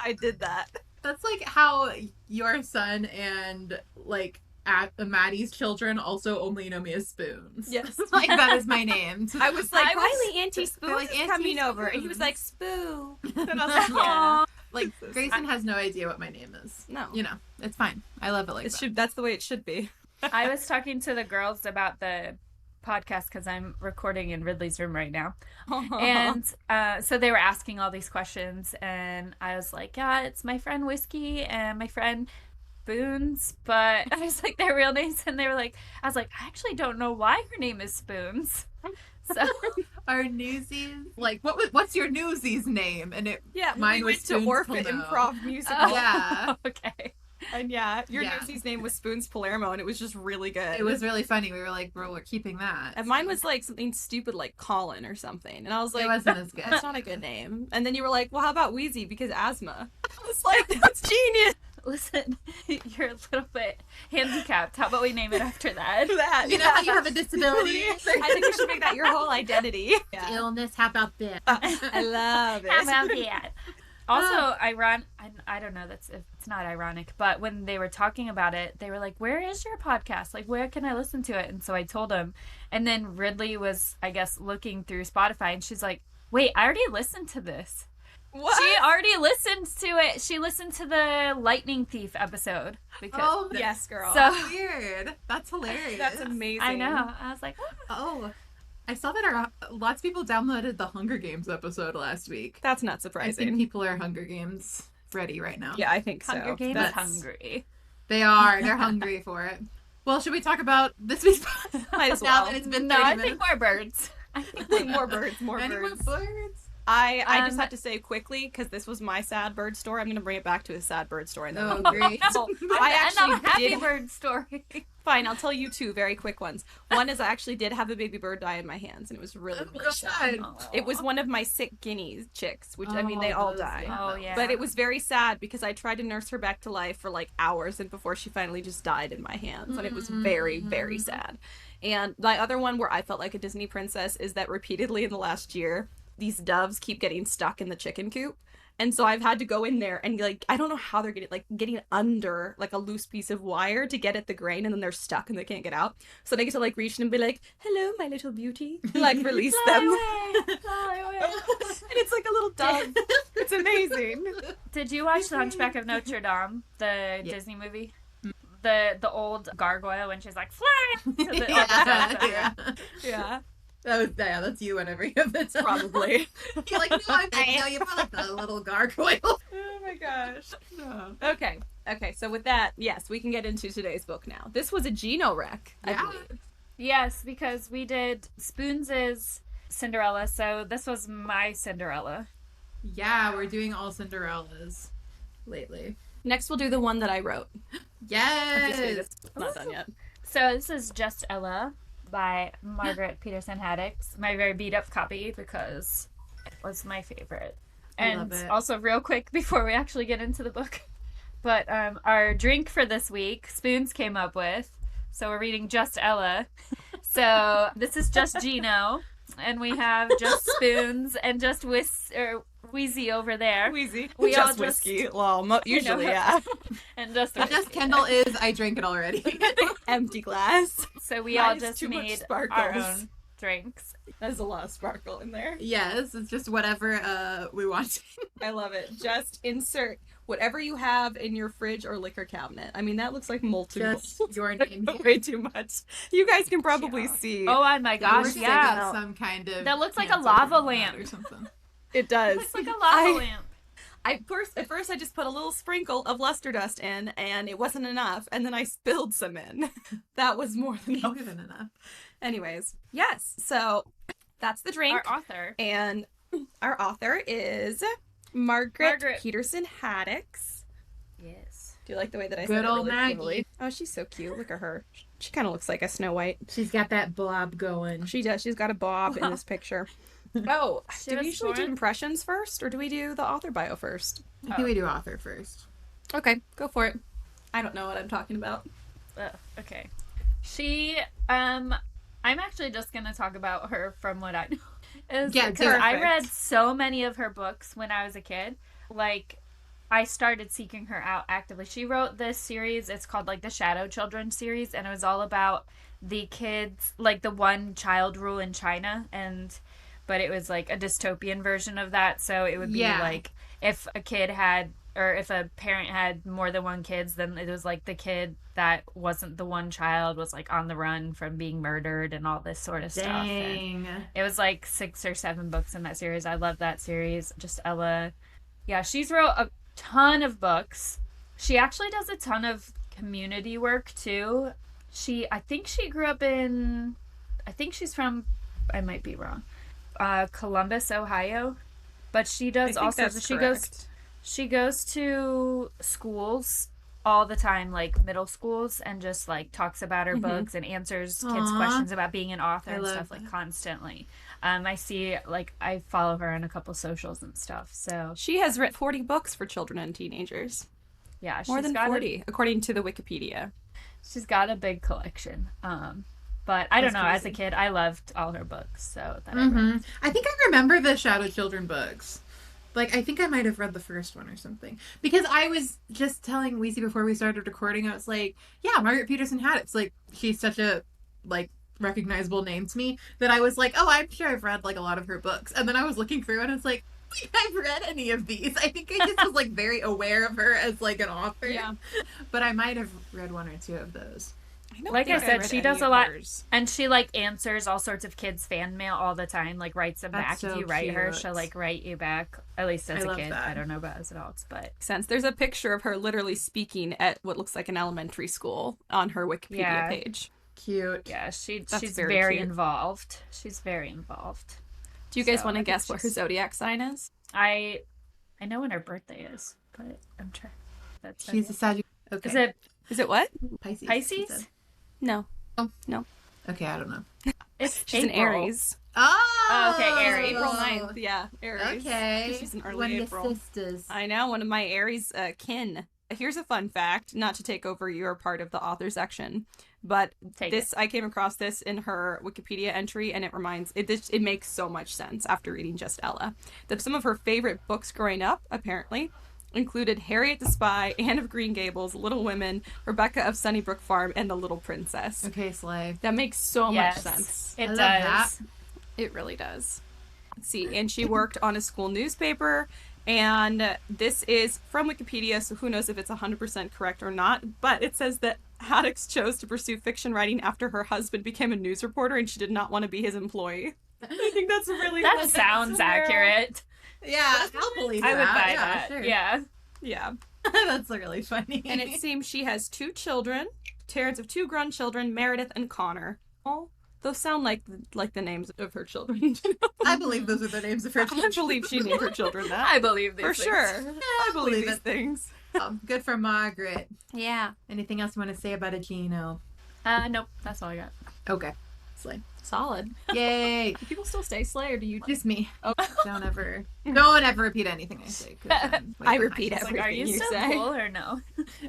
I did that." That's like how your son and like at Maddie's children also only know me as Spoons. Yes. Like that is my name. I was like, I was- Riley, Auntie Spoons They're like, is "Auntie coming over, and he was Spoons." like, "Spoo," and I was like, "Yeah." Aw. Like Grayson has no idea what my name is. No, You know, it's fine. I love it like it that. should. That's the way it should be. I was talking to the girls about the podcast because I'm recording in Ridley's room right now. And so they were asking all these questions, and I was like, yeah, it's my friend Whiskey and my friend Spoons, but I was like their real names, and they were like, I was like, I actually don't know why her name is Spoons. So Our Newsies, like what's your Newsies name? And it Yeah, Mine we was went to Spoons Orphan Palermo. Improv Musical. Yeah. okay. And yeah, your Yeah. Newsie's name was Spoons Palermo, and it was just really good. it was really funny. We were like, bro, we're keeping that. And mine was like something stupid like Colin or something. And I was like, it wasn't as good. that's not a good name. And then you were like, well, how about Wheezy? Because asthma. I was like, that's genius. Listen, you're a little bit handicapped. How about we name it after that? That. You know how you have a disability? I think you should make that your whole identity. Yeah. Illness, how about this? I love it. How about that? Also, I don't know, it's not ironic, but when they were talking about it, they were like, where is your podcast? Like, where can I listen to it? And so I told them. And then Ridley was, I guess, looking through Spotify, and she's like, wait, I already listened to this. What? She already listened to it. She listened to the Lightning Thief episode. Because, Oh, Yes, girl. so, weird. That's hilarious. That's amazing. I know. I was like, Oh, I saw that lots of people downloaded the Hunger Games episode last week. That's not I surprising. think people are Hunger Games ready right now. Yeah, I think so. Hunger Games That's- hungry. They are. They're hungry for it. Well, should we talk about this week's Might as now well. that it's been No, 30 I minutes? think more birds. I think More birds, more Any more birds. birds? I just Um, have to say quickly, because this was my sad bird story, I'm going to bring it back to a sad bird story. And then Oh, I'll- great. So, I actually and a happy did. bird story. Fine, I'll tell you 2 very quick ones. One is I actually did have a baby bird die in my hands, and it was really, really sad. It was one of my sick guinea chicks, which I mean, they all die. Oh, yeah. But it was very sad because I tried to nurse her back to life for like hours, and before she finally just died in my hands, and it was very, very sad. And my other one where I felt like a Disney princess is that repeatedly in the last year, these doves keep getting stuck in the chicken coop. And so I've had to go in there and like I don't know how they're getting under like a loose piece of wire to get at the grain, and then they're stuck and they can't get out. So they get to like reach in and be like, "Hello, my little beauty," like release them. Fly away. And it's like a little dove. It's amazing. Did you watch The Hunchback of Notre Dame, the Disney movie? The old gargoyle when she's like, "Fly!" To the, Yeah. That's you whenever you have this. Probably. You're like, no, you're probably like the little gargoyle. Oh my gosh. Okay. Okay, so with that, yes, we can get into today's book now. This was a Gino rec, I believe. Yes, because we did Spoons' Cinderella, so this was my Cinderella. Yeah, we're doing all Cinderellas lately. Next, we'll do the one that I wrote. Yes. It's not done yet. So this is Just Ella by Margaret Peterson Haddix. My very beat up copy because it was my favorite. I love And it. also real quick before we actually get into the book. But our drink for this week, Spoons came up with. So we're reading Just Ella. So this is just Gino. And we have just Spoons and just Wheezy over there. Wheezy. We just all whiskey. Well, usually, yeah. And just Just Kendall is, I drank it already. Empty glass. So we Mine all is just too much made sparkles. our own drinks. There's a lot of sparkle in there. Yes, it's just whatever we want. I love it. Just insert whatever you have in your fridge or liquor cabinet. I mean, that looks like molten Just gold. your name. Way too much. You guys can probably Yeah. see. Oh my gosh, We're yeah. taking some kind of That looks like a cancer lava from that lamp. or something. It does. It's like a lava lamp. At first I just put a little sprinkle of luster dust in, and it wasn't enough, and then I spilled some in. That was more than enough. More than enough. Anyways, yes. So that's the drink. Our author. And our author is Margaret Peterson Haddix. Yes. Do you like the way that I Good said it? old Really Maggie. cleverly? Oh, she's so cute. Look at her. She kind of looks like a Snow White. She's got that blob going. She does. She's got a bob in this picture. Oh, She do we was usually do born- impressions first, or do we do the author bio first? I think we do author first. Okay, go for it. I don't know what I'm talking about. Okay. She, I'm actually just going to talk about her from what I know. Yeah, because I perfect. read so many of her books when I was a kid. Like, I started seeking her out actively. She wrote this series. It's called, like, the Shadow Children series, and it was all about the kids, like, the one child rule in China, but it was, like, a dystopian version of that. So it would be, like, if a kid had, or if a parent had more than one kids, then it was, like, the kid that wasn't the one child was, like, on the run from being murdered and all this sort of stuff. And Dang. it was, like, 6 or 7 books in that series. I love that series. Just Ella. Yeah, she's wrote a ton of books. She actually does a ton of community work, too. I think she grew up in, I think she's from, I might be wrong, Columbus, Ohio. But she does also, she goes to schools all the time, like middle schools, and just like talks about her books and answers kids' questions about being an author and stuff, like constantly. I follow her on a couple socials and stuff. So She has written 40 books for children and teenagers. yeah, she's More than got 40, according to the Wikipedia. she's got a big collection. But I don't know. As a kid, I loved all her books. So that I read. I think I remember the Shadow Children books. Like, I think I might have read the first one or something. Because I was just telling Wheezy before we started recording, I was like, yeah, Margaret Peterson Haddix. Like, she's such a, like, recognizable name to me that I was like, oh, I'm sure I've read, like, a lot of her books. And then I was looking through and I was like, I think I've read any of these. I think I just was, like, very aware of her as, like, an author. Yeah. But I might have read one or two of those. Like I said, she does a lot, and she like answers all sorts of kids' fan mail all the time. Like writes them back. That's If so you write her, cute. she'll like write you back. At least as I a love kid, that. I don't know about as adults, but Sense. There's a picture of her literally speaking at what looks like an elementary school on her Wikipedia page. Cute. yeah, That's she's very very cute. involved. She's very involved. Do you guys So, want I to think guess what her she's- zodiac sign is? I know when her birthday is, but I'm trying. That's She's a Sagittarius. Okay. Is it Is it what? Pisces. she Pisces? said. No. Okay, I don't know. It's She's an April. Aries. Oh! okay, Aries. April 9th. Yeah, Aries. Okay. She's an early One of April. your sisters. I know, one of my Aries kin. here's a fun fact, not to take over your part of the author section, but I came across this in her Wikipedia entry, and it makes so much sense after reading Just Ella. That some of her favorite books growing up, apparently, included Harriet the Spy, Anne of Green Gables, Little Women, Rebecca of Sunnybrook Farm, and The Little Princess. Okay, slay. That makes so much sense. It does. That. It really does. Let's see. And she worked on a school newspaper. And this is from Wikipedia, so who knows if it's 100% correct or not. But it says that Haddix chose to pursue fiction writing after her husband became a news reporter and she did not want to be his employee. I think that's really... That sounds accurate. Yeah, I'll believe I that. would buy yeah, that. Sure. Yeah. Yeah. That's really funny. And it seems she has 2 children, parents of 2 grown children, Meredith and Connor. Oh, those sound like the names of her children. I believe those are the names of her children. I believe she named her children that. I believe these For things. sure. I believe these it. things. Good for Margaret. Yeah. Anything else you want to say about a Gino? Nope. That's all I got. Okay. Slay. Solid. Yay. Do people still stay Slay, or do you... Just me. Oh. Don't ever repeat anything I say. 'Cause then, I repeat It's everything like, are you still say. cool or no?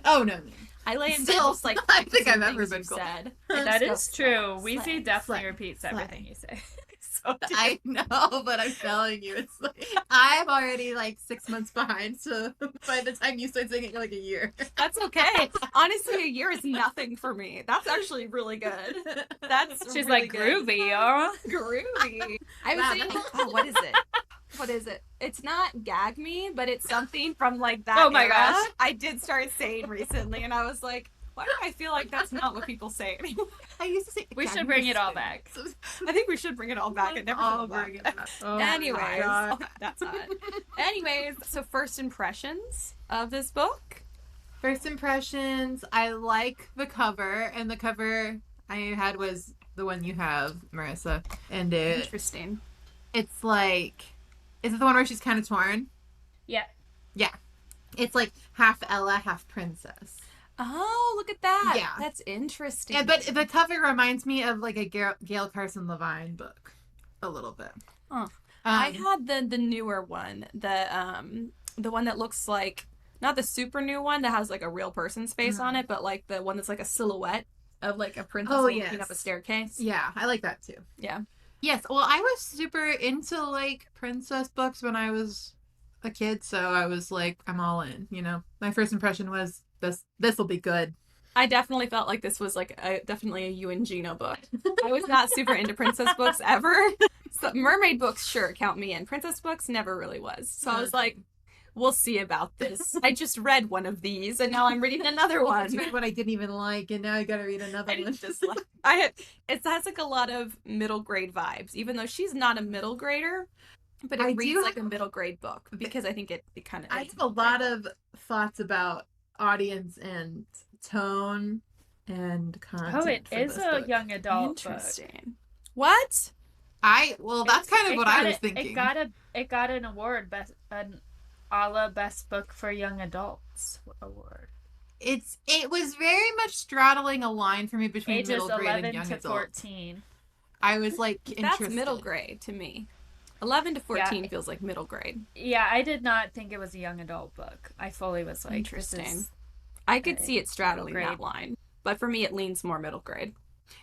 Oh, no. I lay in Still, just like I think I've things ever been you cool. said. That is Stuff, true. slay, Wheezy definitely slay, repeats slay. everything you say. So I know, but I'm telling you, it's like I'm already like 6 months behind. So by the time you start saying it, you're like a year. That's okay. Honestly, a year is nothing for me. That's actually really good. That's she's really like good. groovy, y'all. Groovy. I was Wow, saying, that- oh, what is it? What is it? It's not gag me, but it's something from like that. Oh my era. gosh. I did start saying recently, and I was like, why do I feel like that's not what people say anymore? I used to say We should bring it all back. I think we should bring it all back. It never I'll should bring it back. back. Oh my Anyways, God. that's hot. Anyways, so first impressions of this book. First impressions, I like the cover, and the cover I had was the one you have, Marissa. And Interesting. it's like, is it the one where she's kind of torn? Yeah. Yeah. It's like half Ella, half princess. Oh, look at that. Yeah. That's interesting. Yeah, but the cover reminds me of like a Gail Carson Levine book, a little bit. Huh. I had the newer one, the one that looks like, not the super new one that has like a real person's face on it, but like the one that's like a silhouette of like a princess walking yes. up a staircase. Yeah, I like that too. Yeah. Yes, well, I was super into like princess books when I was a kid, so I was like, I'm all in. You know, my first impression was this will be good. I definitely felt like this was like definitely a you and Gino book. I was not super into princess books ever. So mermaid books, sure, count me in. Princess books never really was. So I was like, we'll see about this. I just read one of these, and now I'm reading another one. What I didn't even like, and now I gotta read another I one. didn't just like it has like a lot of middle grade vibes, even though she's not a middle grader, but it I reads do like a middle grade book because I think it kind of. I have a lot of thoughts about audience and tone and content. Oh, it for is this a book. young adult book. Interesting. What? That's kind of what I was thinking. It got an award, an ALA Best Book for Young Adults award. It was very much straddling a line for me between Ages middle grade 11 and young to adult. 14. I was like, That's interested. middle grade to me. 11 to 14 Yeah. feels like middle grade. Yeah, I did not think it was a young adult book. I fully was like, Interesting. This is, I could see it straddling grade. that line, but for me, it leans more middle grade.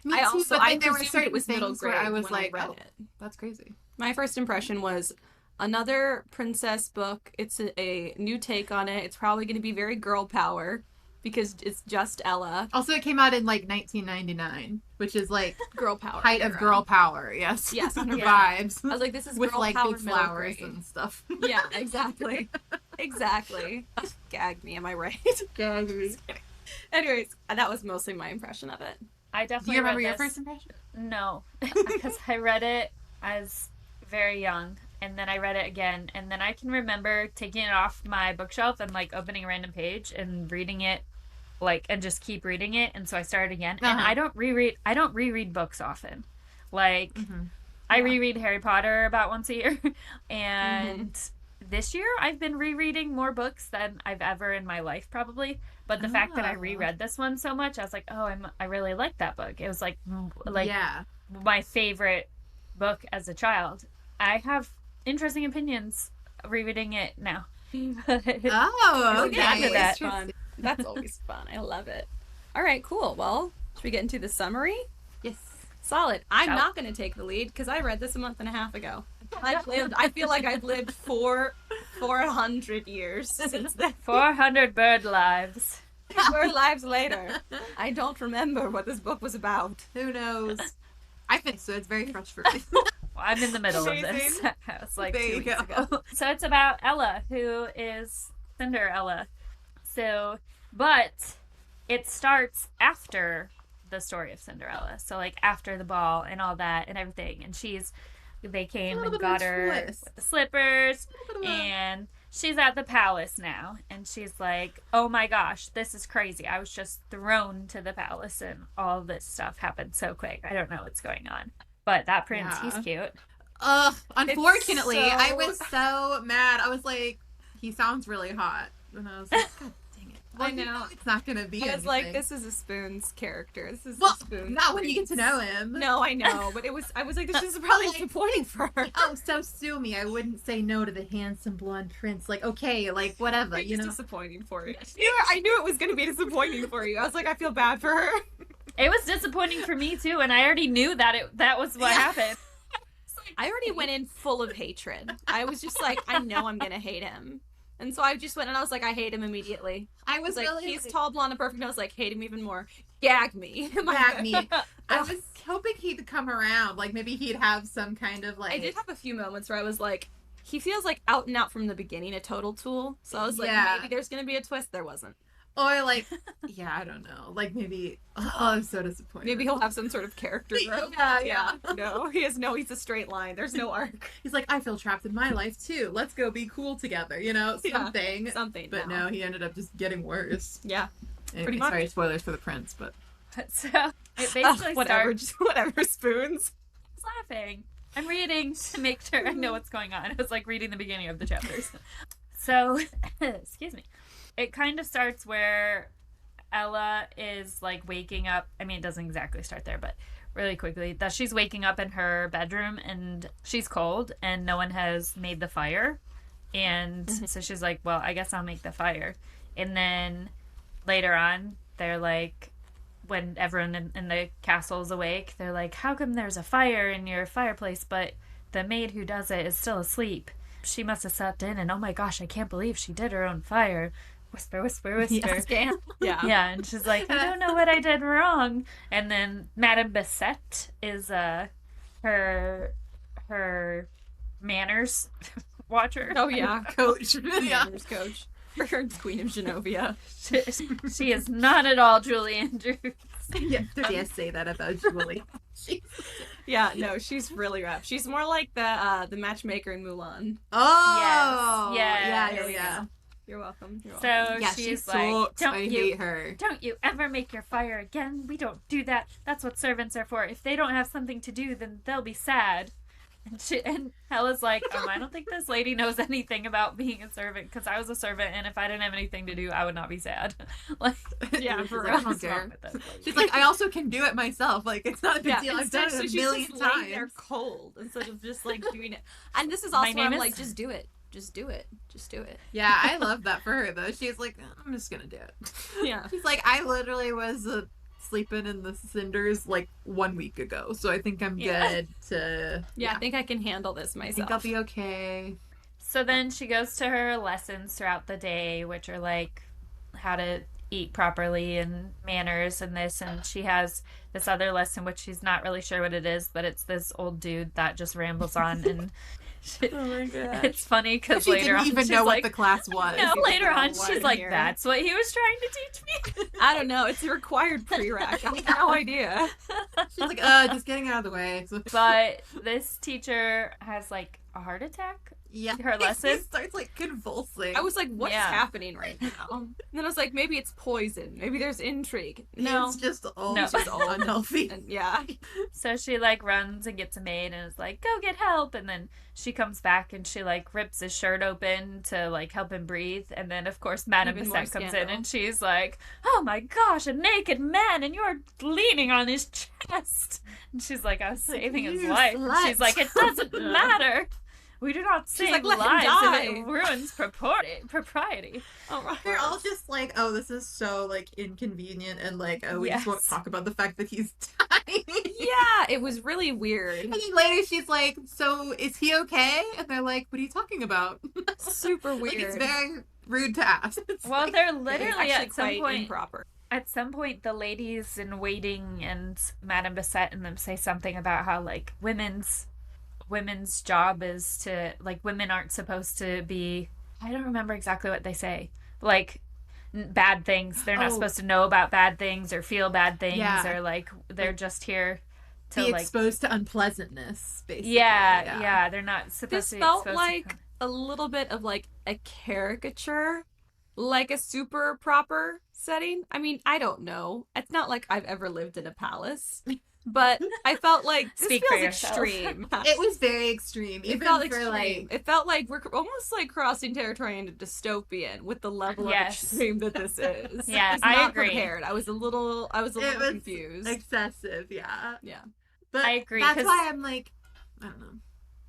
Me I too, also but I then there were presumed certain it was middle things grade where I was when like, I read oh, it. that's crazy. My first impression was another princess book. It's a new take on it. It's probably going to be very girl power because it's just Ella. Also, it came out in like 1999, which is like Girl power. height of era. girl power. Yes. Yes, 100%. Vibes. I was like, this is With girl like power big middle flowers grade. and stuff. Yeah, exactly. Exactly. Gag me, am I right? Anyways, that was mostly my impression of it. I Do definitely you remember read your this. first impression? No, because I read it as very young, and then I read it again, and then I can remember taking it off my bookshelf and like opening a random page and reading it, like, and just keep reading it, and so I started again. And I don't reread books often. Like, I reread Harry Potter about once a year, and this year I've been rereading more books than I've ever in my life probably. But the fact that I reread this one so much, I was like, oh, I really like that book. It was like Yeah. my favorite book as a child. I have interesting opinions rereading it now. Oh, We'll get into that. Fun. That's always fun. I love it. All right, cool. Well, should we get into the summary? Yes. Solid. I'm Ciao. not going to take the lead because I read this a month and a half ago. I feel like I've lived 400 years since then. 400 bird lives. 4 lives later. I don't remember what this book was about. Who knows? I think so. It's very fresh for me. Well, I'm in the middle of this. Amazing. It's like There 2 you weeks go. ago. So it's about Ella, who is Cinderella. But it starts after the story of Cinderella. So like after the ball and all that and everything. And they came A little and bit of got a her twist. with the slippers. A little bit of a- And she's at the palace now. And she's like, oh my gosh, this is crazy. I was just thrown to the palace and all this stuff happened so quick. I don't know what's going on. But that prince, Yeah. he's cute. Ugh, unfortunately, so- I was so mad. I was like, he sounds really hot. And I was like, God dang it. Well, I know. It's not going to be I was like, anything. this is a Spoon's character. This is Well, a Spoon's not when you get to prince. know him. No, I know, but I was like, this is probably Like- disappointing for her. Oh, so sue me. I wouldn't say no to the handsome blonde prince. Like, okay, like, whatever, It's you know? disappointing for you. I knew it was going to be disappointing for you. I was like, I feel bad for her. It was disappointing for me too, and I already knew that was what Yeah. happened. I already went in full of hatred. I was just like, I know I'm going to hate him. And so I just went and I was like, I hate him immediately. I I was was like, really... he's tall, blonde, and perfect. And I was like, hate him even more. Gag me. Gag me. I was hoping he'd come around. Like, maybe he'd have some kind of, like... I did have a few moments where I was like, he feels like out and out from the beginning a total tool. So I was like, Yeah. maybe there's going to be a twist. There wasn't. Or, like, yeah, I don't know. Like, maybe... Oh, I'm so disappointed. Maybe he'll have some sort of character growth. Yeah. No, he's a straight line. There's no arc. He's like, I feel trapped in my life, too. Let's go be cool together, you know? Yeah. Something. Something. But no, he ended up just getting worse. Yeah. Anyway, Pretty much. sorry, spoilers for the prince, but... So it basically whatever. starts Just whatever. Spoons. laughing. I'm reading to make sure I know what's going on. It was like reading the beginning of the chapters. So, excuse me. It kind of starts where Ella is like waking up. I mean, it doesn't exactly start there, but really quickly that she's waking up in her bedroom and she's cold and no one has made the fire. And so she's like, well, I guess I'll make the fire. And then later on, they're like, when everyone in the castle's awake, they're like, how come there's a fire in your fireplace, but the maid who does it is still asleep? She must have slept in, and oh my gosh, I can't believe she did her own fire. Whisper, whisper, whisper. Yes, Cam. Yeah. Yeah, and she's like, I don't know what I did wrong. And then Madame Bassett is her manners watcher. Oh yeah. Coach. Yeah. Manners coach. Her Queen of Genovia. She is not at all Julie Andrews. Yeah, dare say that about Julie. Yeah, no, she's really rough. She's more like the matchmaker in Mulan. Oh! Yes. Yeah. You're welcome. You're So welcome. Yeah, she she's like, sucks. don't I you hate her. Don't you ever make your fire again. We don't do that. That's what servants are for. If they don't have something to do, then they'll be sad. And Hella's like, I don't think this lady knows anything about being a servant, because I was a servant, and if I didn't have anything to do, I would not be sad. Like, Yeah, She's for like, real. I don't what's wrong care. with this lady? She's like, I also can do it myself. Like, it's not a big deal. I've done instead, it a she's million just laying there times. cold instead of just like doing it. And this is My also where name I'm is- like, just do it. Just do it. Just do it. Yeah, I love that for her, though. She's like, I'm just gonna do it. Yeah. She's like, I literally was sleeping in the cinders like 1 week ago, so I think I'm Yeah. good to... Yeah, I think I can handle this I myself. think I'll be okay. So then she goes to her lessons throughout the day, which are like how to eat properly and manners and this. And she has this other lesson, which she's not really sure what it is, but it's this old dude that just rambles on. And Oh my god. it's funny because She later didn't on even she's know like, what the class was. no, later on what she's I'm like, hearing. that's what he was trying to teach me. I don't know. It's a required prereq. I have no idea. She's like, just getting out of the way. So, But this teacher has like a heart attack. yeah. Her lesson? He starts like convulsing. I was like, what's Yeah. happening right now? And then I was like, maybe it's poison. Maybe there's intrigue. No. It's just all, No. it's just all unhealthy. And yeah. So she like runs and gets a maid and is like, go get help. And then she comes back and she like rips his shirt open to like help him breathe. And then of course Madame Even Bassett more comes in scandal. and she's like, oh my gosh, a naked man and you're leaning on his chest. And she's like, I was saving his "You life. And slut." she's like, it doesn't matter. We do not She's save like, let him lives die. if it ruins propriety. Oh, right. They're all just like, oh, this is so like inconvenient, and like, oh, we just won't Yes. talk about the fact that he's dying. Yeah, it was really weird. And then later she's like, so is he okay? And they're like, what are you talking about? Super weird. Like, it's very rude to ask. It's Well, like, they're It's literally actually at some quite point. improper. At some point, the ladies in waiting and Madame Bassett and them say something about how like women's job is to like women aren't supposed to be. I don't remember exactly what they say. Like bad things. They're not supposed to know about bad things or feel bad things, or like they're just here to be like exposed to unpleasantness, basically. yeah. They're not supposed This to be felt exposed like to... a little bit of like a caricature, like a super proper setting. I mean, I don't know. It's not like I've ever lived in a palace, but I felt like this Speak for feels yourself. extreme. It was very extreme. It Even felt for extreme. like, It felt like we're almost like crossing territory into dystopian with the level of Yes. extreme that this is. Yeah, was I not agree. prepared. I was a little was confused. excessive, yeah. Yeah. But I agree, That's 'cause- why I'm like, I don't know.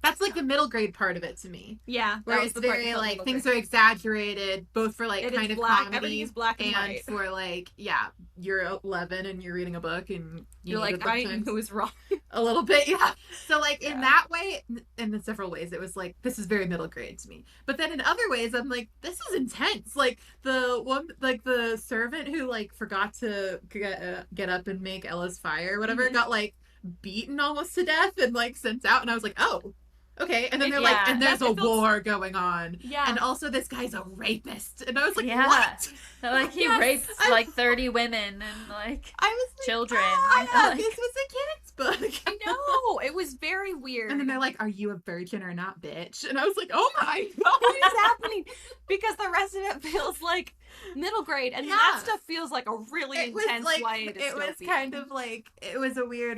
That's like the middle grade part of it to me. Yeah. Where it's very like things are exaggerated, both for like It kind is of black. comedy Everything is black and white. for like, yeah, you're 11 and you're reading a book and You're need like, a book I times was wrong. a little bit, yeah. So like in Yeah. that way, and in several ways, it was like, this is very middle grade to me. But then in other ways, I'm like, this is intense. Like the one, like the servant who like forgot to get up and make Ella's fire, or whatever, Mhm. got like beaten almost to death and like sent out, and I was like, oh, okay. And then they're Yeah. like, and there's a It feels- war going on, Yeah. and also this guy's a rapist, and I was like, Yeah. what? Like he Yes. raped like 30 women and like I was like, children. I thought Like- this was a kid's book. No, it was very weird. And then they're like, are you a virgin or not, bitch? And I was like, oh my god. What is happening? Because the rest of it feels like middle grade, and that Yeah. stuff feels like a really It was intense like, YA it was dystopia. kind of like, it was a weird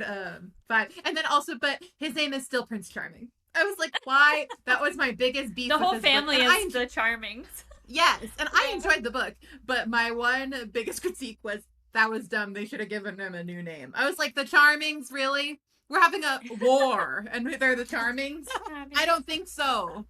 vibe. And then also, but his name is still Prince Charming. I was like, why? That was my biggest beef The with whole this book. family And I is the Charmings. Yes, and I enjoyed the book, but my one biggest critique was that was dumb. They should have given him a new name. I was like, the Charmings, really? We're having a war, and they're the Charmings? I don't think so.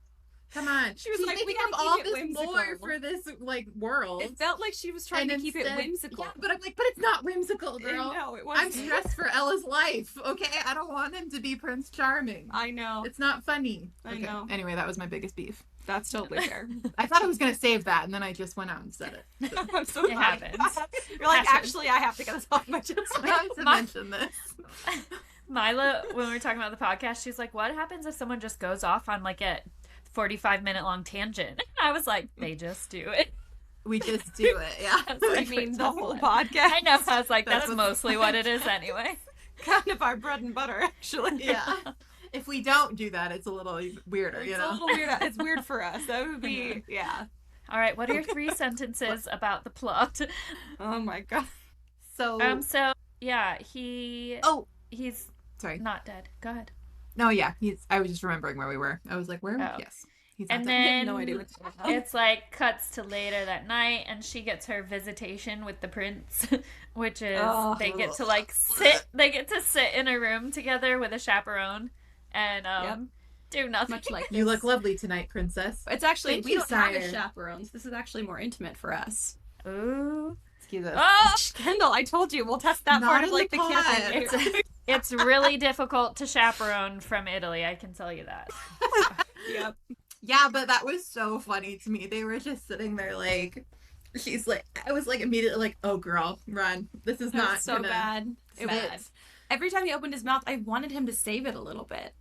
Come on. She was She's like, we making gotta up all keep it this whimsical. lore for this like world. It felt like she was trying And to keep it instead- whimsical. Yeah, but I'm like, but it's not whimsical, girl. No, it I'm wasn't. stressed for Ella's life. Okay, I don't want him to be Prince Charming. I know. It's not funny. I Okay. know. Anyway, that was my biggest beef. That's totally fair. I thought I was gonna save that, and then I just went out and said it. I'm so It sorry. happens. You're like, Happens. actually, I have to get this off my chest. I have to My- mention this. Mila, when we were talking about the podcast, she's like, what happens if someone just goes off on like a 45-minute long tangent? And I was like, they just do it. We just do it, yeah. I was I like, mean, the "That's whole it." podcast. I know. I was like, That's that's what's- mostly what it is anyway. Kind of our bread and butter, actually. Yeah. If we don't do that, it's a little weirder, It's you a know? little weird. It's weird for us. That would be, yeah. All right, what are your 3 sentences about the plot? Oh my god. So, So yeah, he's sorry. not dead. Go ahead. No, yeah, I was just remembering where we were. I was like, where? Oh. Yes. He's not And dead. I then have no idea what's going on. it's like cuts to later that night, and she gets her visitation with the prince, which is Oh. they get to like sit. They get to sit in a room together with a chaperone and Yep. do nothing. Much like You this. look lovely tonight, princess. It's actually, Thank we you, don't have sire. a chaperones. This is actually more intimate for us. Ooh. Excuse us. Oh, Kendall, I told you, we'll test that Not part of in like the the pod. campaign. it's really difficult to chaperone from Italy. I can tell you that. Yep. Yeah, but that was so funny to me. They were just sitting there like, she's like, I was like immediately like, oh girl, run. This is It not was so gonna bad. It was fit. bad. Every time he opened his mouth, I wanted him to save it a little bit.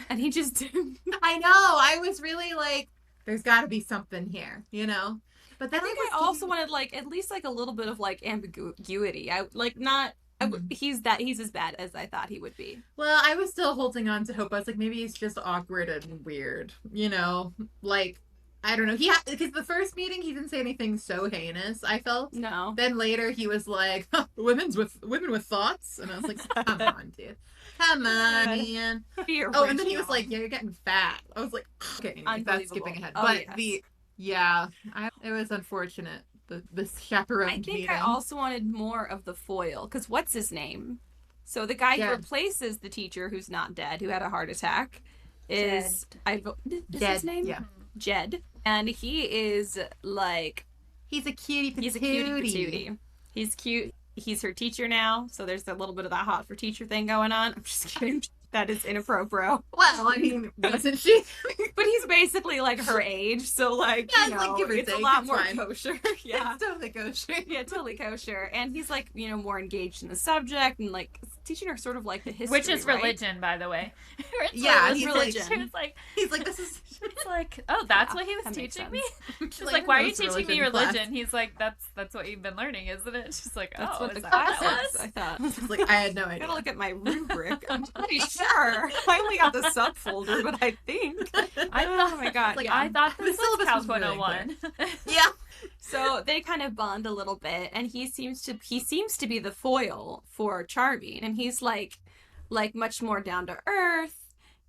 And he just didn't. I know. I was really like, there's got to be something here, you know? But I then think was I also thinking- wanted like at least like a little bit of like ambiguity. I like not. Mhm. He's as bad as I thought he would be. Well, I was still holding on to hope. I was like, maybe he's just awkward and weird, you know? Like, I don't know. Because the first meeting, he didn't say anything so heinous, I felt. No. Then later, he was like, huh, women with thoughts? And I was like, come on, dude. Come on, man. Oh, and then he was like, yeah, you're getting fat. I was like, okay, anyway, that's Unbelievable. skipping ahead. Oh, But yes. it was unfortunate. This chaperone I think meeting. I also wanted more of the foil because what's his name? So the guy Yeah. who replaces the teacher who's not dead, who had a heart attack, is is Jed. his name? Yeah. Jed. And he is like He's a cutie patootie. he's a cutie patootie. He's cute. He's her teacher now, so there's a little bit of that hot for teacher thing going on. I'm just kidding. That is inappropriate. Well, I mean, wasn't she? But he's basically like her age, so like, Yeah, you know, like, give or it's a take, lot it's more fine. kosher. Yeah. It's totally kosher. Yeah, totally kosher. And he's like, you know, more engaged in the subject and like teaching her sort of like the history. Which is right? religion, by the way. It's Yeah, like, he's religion. She was like, He's like, this is. she's like, oh, that's Yeah, what he was that makes teaching sense. me. She's Like, like, why are you most teaching me religion class. religion? He's like, that's what you've been learning, isn't it? She's like, That's oh, what is the that what class that is, was? I thought. It's like, I had no I idea. gotta look at my rubric. I'm pretty sure. I only got the subfolder, but I think. Oh my god. Like, yeah. I thought The this was syllabus Calc was really 101. Yeah. So they kind of bond a little bit, and he seems to be the foil for Charming, and he's like much more down to earth,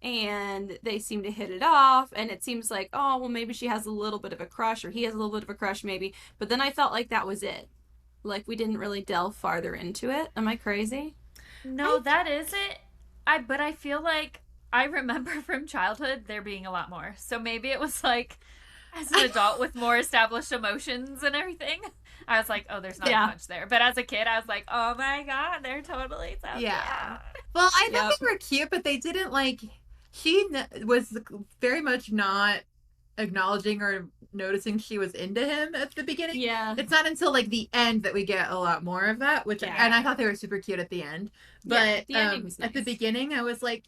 and they seem to hit it off, and it seems like, oh well, maybe she has a little bit of a crush, or he has a little bit of a crush maybe, but then I felt like that was it. Like we didn't really delve farther into it. Am I crazy? No, that is it. But I feel like I remember from childhood there being a lot more. So maybe it was like as an adult with more established emotions and everything. I was like, oh, there's not Yeah. much there. But as a kid, I was like, oh my god, they're totally so Yeah. cute. Well, I thought Yep. they were cute, but they didn't like. She was very much not acknowledging or noticing she was into him at the beginning. Yeah. It's not until like the end that we get a lot more of that, which Yeah. and I thought they were super cute at the end. But the ending was at the nice. beginning, I was like,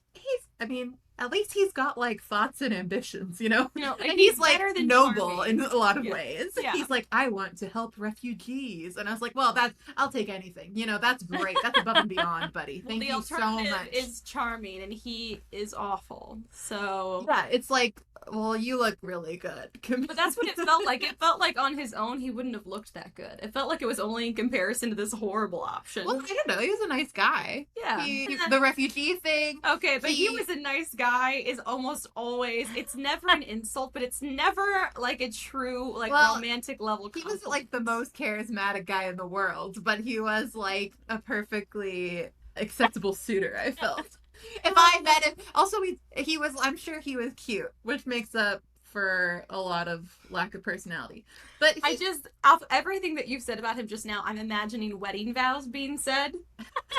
at least he's got like thoughts and ambitions, you know? You know, And he's like better than noble Charming. in a lot of Yeah. ways. Yeah. He's like, I want to help refugees, and I was like, well, I'll take anything. You know, that's great. That's above and beyond, buddy. Well, Thank the you so alternative much. is Charming, and he is awful. So Yeah, it's like, well, you look really good. But that's what it felt like. It felt like on his own, he wouldn't have looked that good. It felt like it was only in comparison to this horrible option. Well, I don't know. He was a nice guy. Yeah. The refugee thing. Okay, but he he- was a nice guy is almost always, it's never an insult, but it's never like a true, like, Well, romantic level He was compliment. like the most charismatic guy in the world, but he was like a acceptable suitor, I felt. If I met him, also he was, I'm sure he was cute, which makes up for a lot of lack of personality. But I just, off everything that you've said about him just now, I'm imagining wedding vows being said.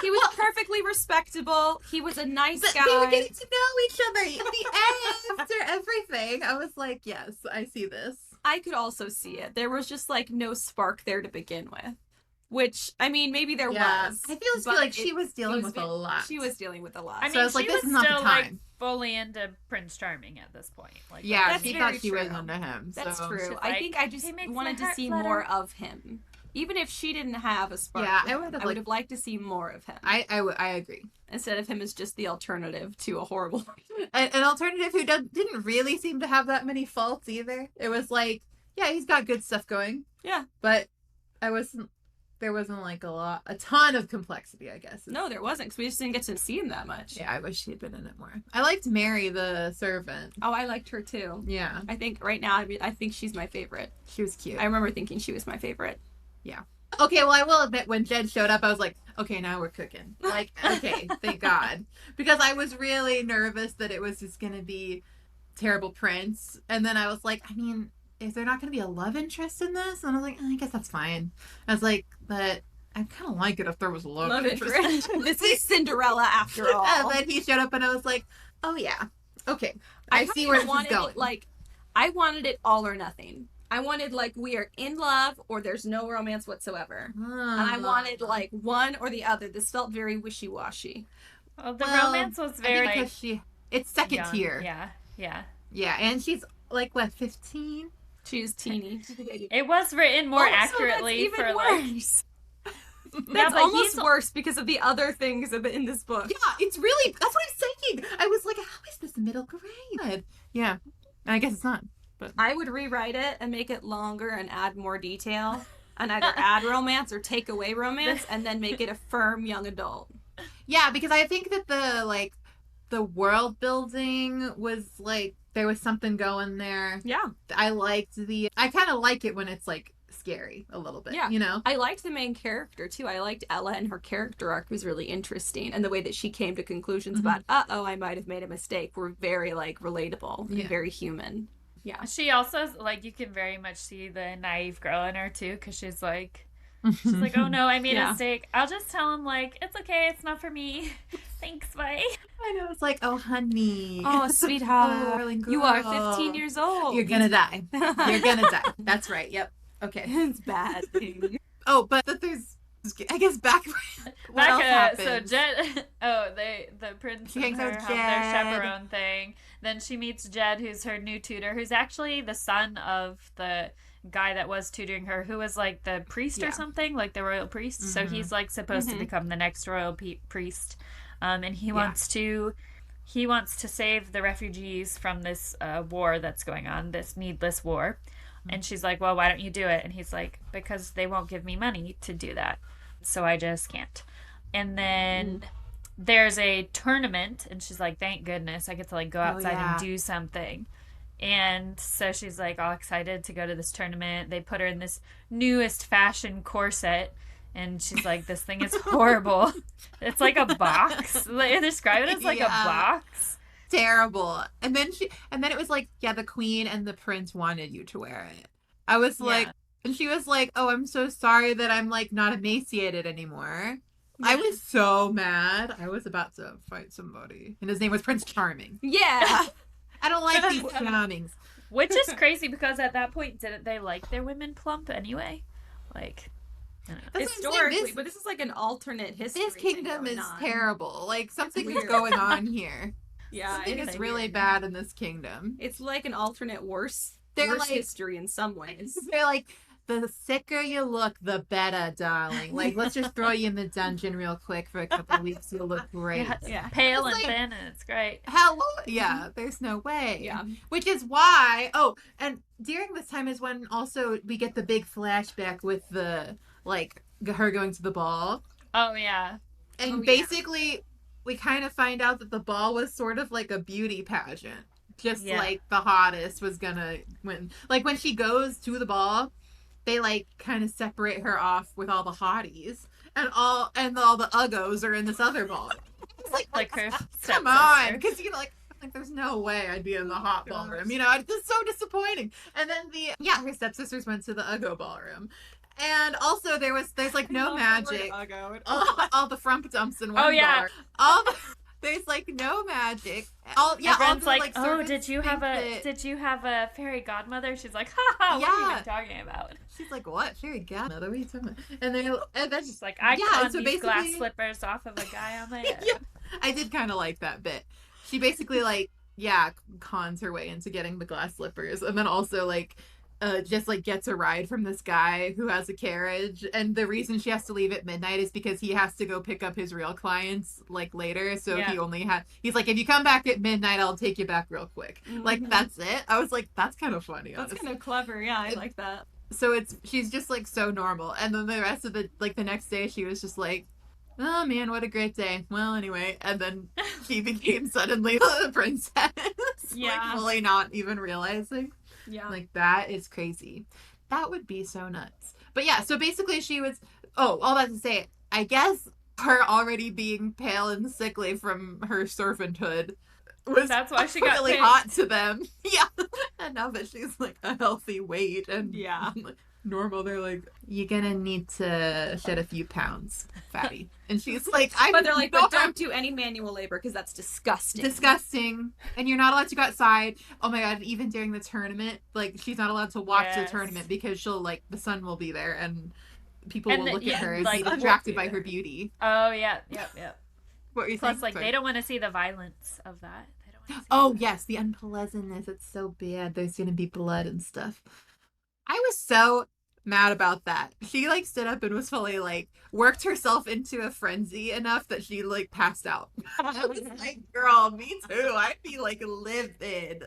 He was perfectly respectable. He was a nice but guy. they were getting to know each other in the end after everything. I was like, yes, I see this. I could also see it. There was just like no spark there to begin with. Which, I mean, maybe there was. I feel but like she it- was dealing it was with a lot. She was dealing with a lot. I mean, So I was like, she this was is not the still like time. fully into Prince Charming at this point. Like, Yeah, That's she very thought she was true. into him. That's so. true. She's I like, think I just "He makes wanted my to heart see flutter." more of him. Even if she didn't have a spark. Yeah, with I him, would have I would have liked to see more of him. I agree. Instead of him as just the alternative to a horrible. An alternative who didn't really seem to have that many faults either. It was like, yeah, he's got good stuff going. Yeah. But there wasn't like a ton of complexity, I guess. No, there wasn't, because we just didn't get to see him that much. Yeah, I wish she had been in it more. I liked Mary, the servant. Oh, I liked her too. Yeah, I think right now, I think she's my favorite. she was cute. I remember thinking she was my favorite. Okay, well, I will admit, when Jed showed up, I was like, okay, now we're cooking. Like, okay, thank God. Because I was really nervous that it was just going to be terrible prince. And then I was like, I mean, is there not going to be a love interest in this? And I was like, I guess that's fine. I was like, but I kind of like it if there was a love interest. This is Cinderella after all. And then he showed up and I was like, oh, yeah. Okay. I see kinda where this is wanted going. it, like, I wanted it all or nothing. I wanted, like, we are in love or there's no romance whatsoever. And I wanted, like, one or the other. This felt very wishy-washy. Well, the Well, romance was I think very because it's second young. tier. Yeah. Yeah, and she's like, what, 15? She's teeny. It was written more Oh, so that's accurately even for like. worse. Yeah, That's but almost he's- worse because of the other things in this book. Yeah, it's really, that's what I'm saying. I was like, how is this middle grade? Yeah, I guess it's not. But I would rewrite it and make it longer and add more detail and either add romance or take away romance and then make it a firm young adult. yeah, because I think that the world building was like, there was something going there. Yeah. I kind of like it when it's like scary a little bit, Yeah. you know? I liked the main character too. I liked Ella, and her character arc was really interesting. And the way that she came to conclusions about, I might have made a mistake, were very like relatable and very human. Yeah. She also, like, you can very much see the naive girl in her too, because she's like, oh no, I made a mistake. I'll just tell him, like, it's okay, it's not for me. Thanks, bye. I know, it's like, oh, honey. Oh, sweetheart. Oh, darling girl. You are 15 years old. You're gonna die. You're gonna die. That's right. Yep. Okay. It's bad. Oh, but there's, I guess, back. What else happens? So Jed, the prince She and hangs her out with have their Jed. chaperone thing. Then she meets Jed, who's her new tutor, who's actually the son of the guy that was tutoring her, who was like the priest or something, like the royal priest. So he's like supposed to become the next royal priest, and he wants to save the refugees from this war that's going on, this needless war. And she's like, well, why don't you do it? And he's like, because they won't give me money to do that, so I just can't. And then there's a tournament, and she's like, thank goodness I get to like go outside and do something. And so she's like all excited to go to this tournament. They put her in this newest fashion corset, and she's like, this thing is horrible. It's like a box. They describe it as like a box. Terrible. And then it was like, the queen and the prince wanted you to wear it. I was like, and she was like, oh, I'm so sorry that I'm like not emaciated anymore. I was so mad. I was about to fight somebody. And his name was Prince Charming. Yeah. I don't like these charmings. Which is crazy, because at that point, didn't they like their women plump anyway? Like, historically, but this is like an alternate history. This kingdom is terrible. Like, something is going on here. Yeah, it is really bad in this kingdom. It's like an alternate worse Like, history in some ways. They're like, the sicker you look, the better, darling. Like, let's just throw you in the dungeon real quick for a couple of weeks. You'll look great. Yeah. Pale and thin, and it's great. Hello? Yeah, there's no way. Yeah. Which is why, and during this time is when also we get the big flashback with the, like, her going to the ball. Oh, yeah. And basically, we kind of find out that the ball was sort of like a beauty pageant. Just like the hottest was gonna win. Like, when she goes to the ball, they like kind of separate her off with all the hotties, and all the uggos are in this other ball. It's like her come on, because like there's no way I'd be in the hot ballroom. You know, it's just so disappointing. And then her stepsisters went to the uggo ballroom. And also there's like no magic. All the frump dumps in one bar. There's like no magic. Everyone's like, like, oh, did you have a fairy godmother? She's like, haha, what are you even talking about? She's like, what? Fairy godmother? What are you talking about? And then she's like, I conned these glass slippers off of a guy on my head. I did kind of like that bit. She basically like, cons her way into getting the glass slippers, and then also like just like gets a ride from this guy who has a carriage, and the reason she has to leave at midnight is because he has to go pick up his real clients like later, so he's like, if you come back at midnight, I'll take you back real quick. Like, that's it. I was like, that's kind of funny. That's kind of clever. I like that. So she's just like so normal, and then the rest of the next day she was just like, oh man, what a great day. Well, anyway, and then she became suddenly the princess. Like, fully not even realizing. Yeah. Like, that is crazy. That would be so nuts. But yeah, so basically she was, all that to say, I guess her already being pale and sickly from her servanthood that's why she got really hot to them. Yeah. And now that she's like a healthy weight and like, normal, they're like, you're gonna need to shed a few pounds, fatty. And she's like, but they're like, but don't do any manual labor because that's disgusting. And you're not allowed to go outside. Oh my god, even during the tournament, like, she's not allowed to watch the tournament because she'll like, the sun will be there and people will look at her and be attracted by her beauty. Oh yeah. What are you Plus, like, they don't want to see the violence of that. They don't want to see yes, the unpleasantness. It's so bad. There's gonna be blood and stuff. I was so mad about that. She like stood up and was fully like worked herself into a frenzy enough that she like passed out. I was like, girl, me too. I'd be like livid.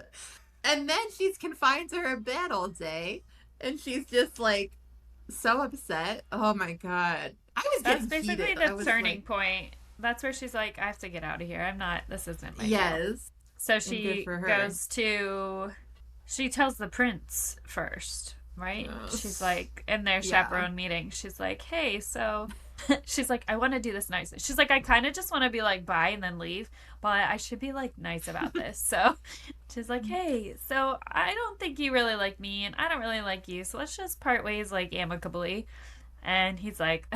And then she's confined to her bed all day, and she's just like so upset. Oh my god. That's basically the turning point. That's where she's like, I have to get out of here. This isn't my job. So she goes to, she tells the prince first. right? Yes. She's like, in their chaperone meeting, she's like, hey, so she's like, I want to do this nicely. She's like, I kind of just want to be like, bye and then leave, but I should be like nice about this. So she's like, hey, so I don't think you really like me and I don't really like you. So let's just part ways like amicably. And he's like,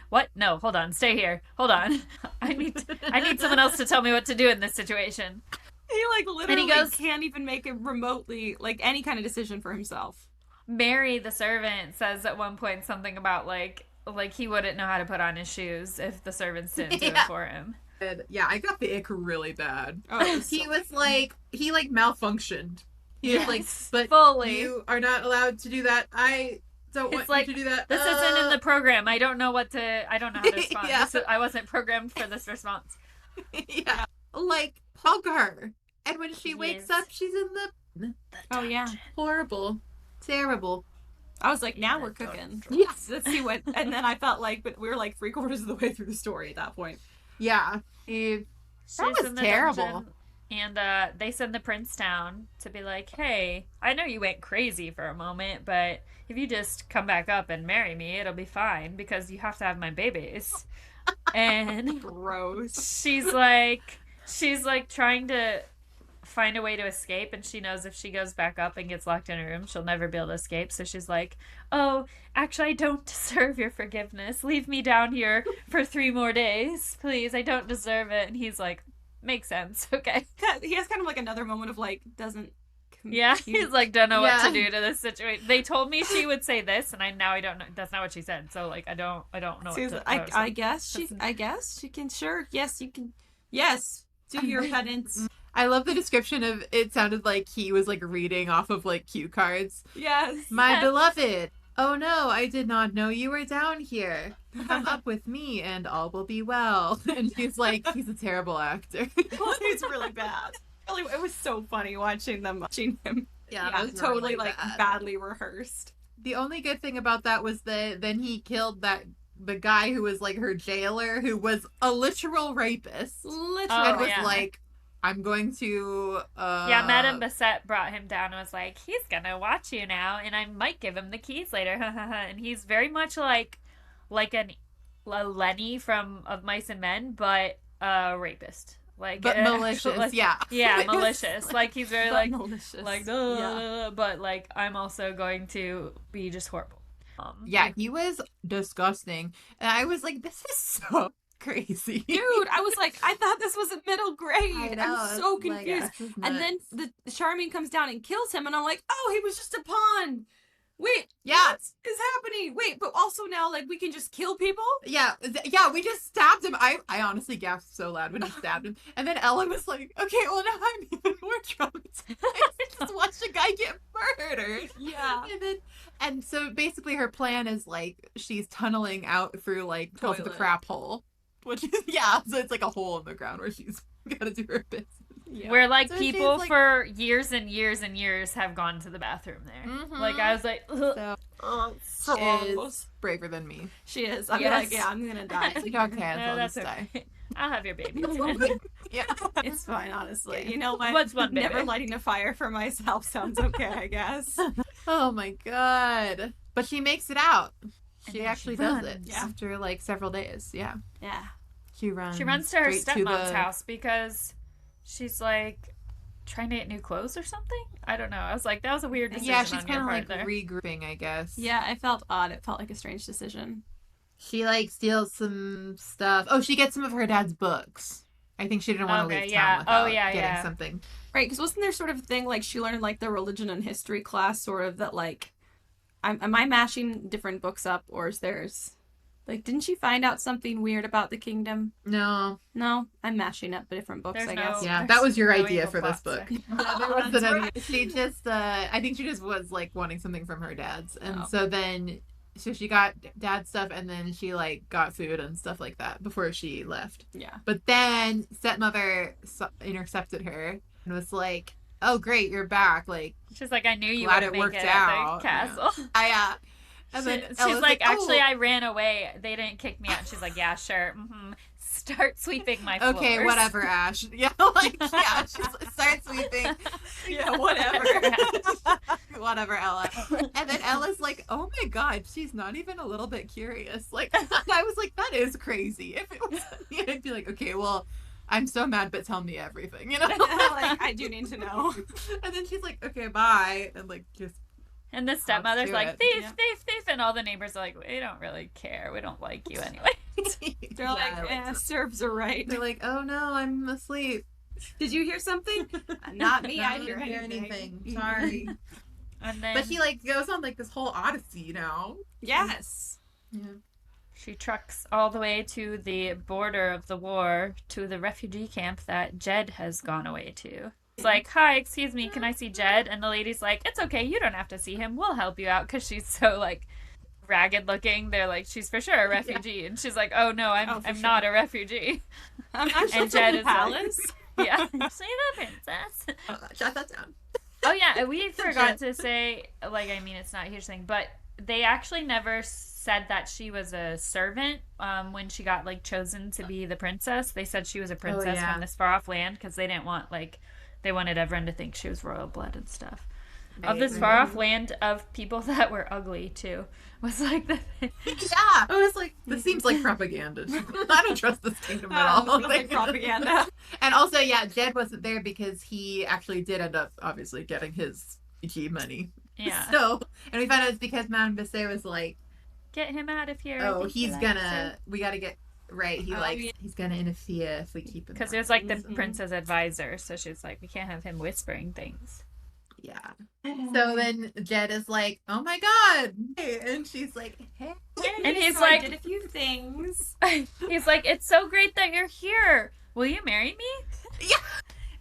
what? No, hold on. Stay here. Hold on. I need someone else to tell me what to do in this situation. He like literally And he goes, can't even make it remotely like any kind of decision for himself. Mary, the servant, says at one point something about like he wouldn't know how to put on his shoes if the servants didn't do it for him. Yeah, I got the ick really bad. Oh, He was like, he like malfunctioned. He was like, but fully. you are not allowed to do that. I don't want like, you to do that. This isn't in the program. I don't know how to respond. Yeah. I wasn't programmed for this response. Yeah. Like, hug her. And when she wakes up, she's in the Oh yeah. horrible, terrible. I was like, now we're cooking. Yes. Let's see what. And then I felt like, but we were like 3/4 of the way through the story at that point. Yeah. She's was in the terrible. dungeon, and they send the prince down to be like, hey, I know you went crazy for a moment, but if you just come back up and marry me, it'll be fine because you have to have my babies. And Gross. she's like trying to find a way to escape, and she knows if she goes back up and gets locked in a room, she'll never be able to escape. So she's like, oh, actually, I don't deserve your forgiveness. Leave me down here for 3 more days, please. I don't deserve it. And he's like, makes sense. Okay. He has kind of like another moment of like, doesn't. Yeah, he's like, don't know what Yeah. to do to this situation. They told me she would say this, and I don't know. That's not what she said. So like, I don't know. So What to, I guess she can. Sure. Yes, you can. Yes. Do your penance. I love the description of it. Sounded like he was like reading off of like cue cards. Yes. My beloved. Oh no, I did not know you were down here. Come up with me and all will be well. And she's like, he's a terrible actor. He's really bad. Really, it was so funny watching him. Yeah, Yeah, was totally really like bad. badly rehearsed. The only good thing about that was that then he killed the guy who was like her jailer, who was a literal rapist. Literally. And was yeah. like, I'm going to Yeah, Madame Bassett brought him down and was like, he's gonna watch you now, and I might give him the keys later. And he's very much like a Lenny from Of Mice and Men, but a rapist. Like, but malicious, like, yeah. Yeah, malicious. Like, he's very like malicious. like Yeah. but like, I'm also going to be just horrible. Yeah, he was disgusting. And I was like, this is so crazy. Dude, I was like, I thought this was a middle grade. I know, I'm so it's like, confused. this is And then nuts. the Charming comes down and kills him, and I'm like, oh, he was just a pawn. Wait, Yeah. what is happening? Wait, but also now, like, we can just kill people? Yeah, we just stabbed him. I honestly gasped so loud when he stabbed him. And then Ellen was like, okay, well, now I'm even more traumatized. I just watched a guy get murdered. Yeah. And so basically her plan is like, she's tunneling out through like the Toilet. crap hole. Which is, yeah, so it's like a hole in the ground where she's got to do her business. Yeah. Where like So she's, people like- for years and years and years have gone to the bathroom there. Mhm. Like, I was like, ugh. So so is gross. braver than me. She is. I'm Yes. like, yeah, I'm gonna die. It's like, okay, No, I'll that's just die. okay. I'll have your baby. Yeah. It's fine, honestly. Yeah. You know what? What's one Never baby? lighting a fire for myself sounds okay, I guess. Oh my god. But she makes it out. She then actually she does runs. it Yeah. after like several days. Yeah. Yeah. She runs. She runs to her straight stepmom's the- house because she's like trying to get new clothes or something. I don't know. I was like, that was a weird decision. Yeah, she's on your kind of part like there. regrouping, I guess. Yeah, it felt odd. It felt like a strange decision. She like steals some stuff. Oh, she gets some of her dad's books. I think she didn't want to Okay, leave yeah. town without Oh, yeah, getting yeah. something. Right, because wasn't there sort of a thing like she learned like the religion and history class sort of that like, am I mashing different books up or is theirs? Like, didn't she find out something weird about the kingdom? No. No, I'm mashing up different books, There's I no- guess. Yeah, There's that was your no idea evil for this plots book. there. Yeah, there That's wasn't any. right. She just, I think she just was like wanting something from her dad's, and Oh. so then, so she got dad's stuff, and then she like got food and stuff like that before she left. Yeah. But then stepmother intercepted her and was like, "Oh, great, you're back! Like, She's like, I knew you Glad would it make worked it out. at the castle. I And then She's Ella's like, actually, oh. I ran away. They didn't kick me out. She's like, yeah, sure. Start sweeping my floors. Okay, whatever, Ash. Yeah, she starts sweeping. Yeah, whatever. Whatever, Ella. And then Ella's like, oh my god, she's not even a little bit curious. Like, I was like, that is crazy. If it was me, I'd be like, okay, well, I'm so mad, but tell me everything, Like, I do need to know. And then she's like, okay, bye. And like, just. And the stepmother's like, it. thief, thief, thief. And all the neighbors are like, we don't really care. We don't like you anyway. They're like, serves are right. They're like, oh no, I'm asleep. Did you hear something? Not me. I didn't hear hear anything. Sorry. And then But he like goes on like this whole odyssey, you know? Yes. Yeah. she trucks all the way to the border of the war to the refugee camp that Jed has gone away to. He's like, hi, excuse me, can I see Jed? And the lady's like, it's okay, you don't have to see him. We'll help you out, because she's so like ragged looking. They're like, she's for sure a refugee. And she's like, oh no, I'm not a refugee. I'm actually And Jed the is palace. Like, yeah. See the princess. Shut that down. Oh yeah, we forgot to say, like, I mean, it's not a huge thing, but they actually never said that she was a servant when she got like chosen to be the princess. They said she was a princess from this far off land, because they didn't want like, they wanted everyone to think she was royal blood and stuff. Of this far off land of people that were ugly too, was like the thing. Yeah, I was like, this seems like propaganda. I don't trust this kingdom at all. Like propaganda. And also, yeah, Jed wasn't there because he actually did end up obviously getting his G money. Yeah. So, and we found out it's because Madame Bissay was like, get him out of here. oh, he's gonna, we gotta get, right, he's gonna interfere if we keep him. Because it was like the prince's advisor, so she's like, we can't have him whispering things. Yeah. So then Jed is like, oh my god. And she's like, hey. And he's So like, I did a few things. he's like, it's so great that you're here. Will you marry me? Yeah.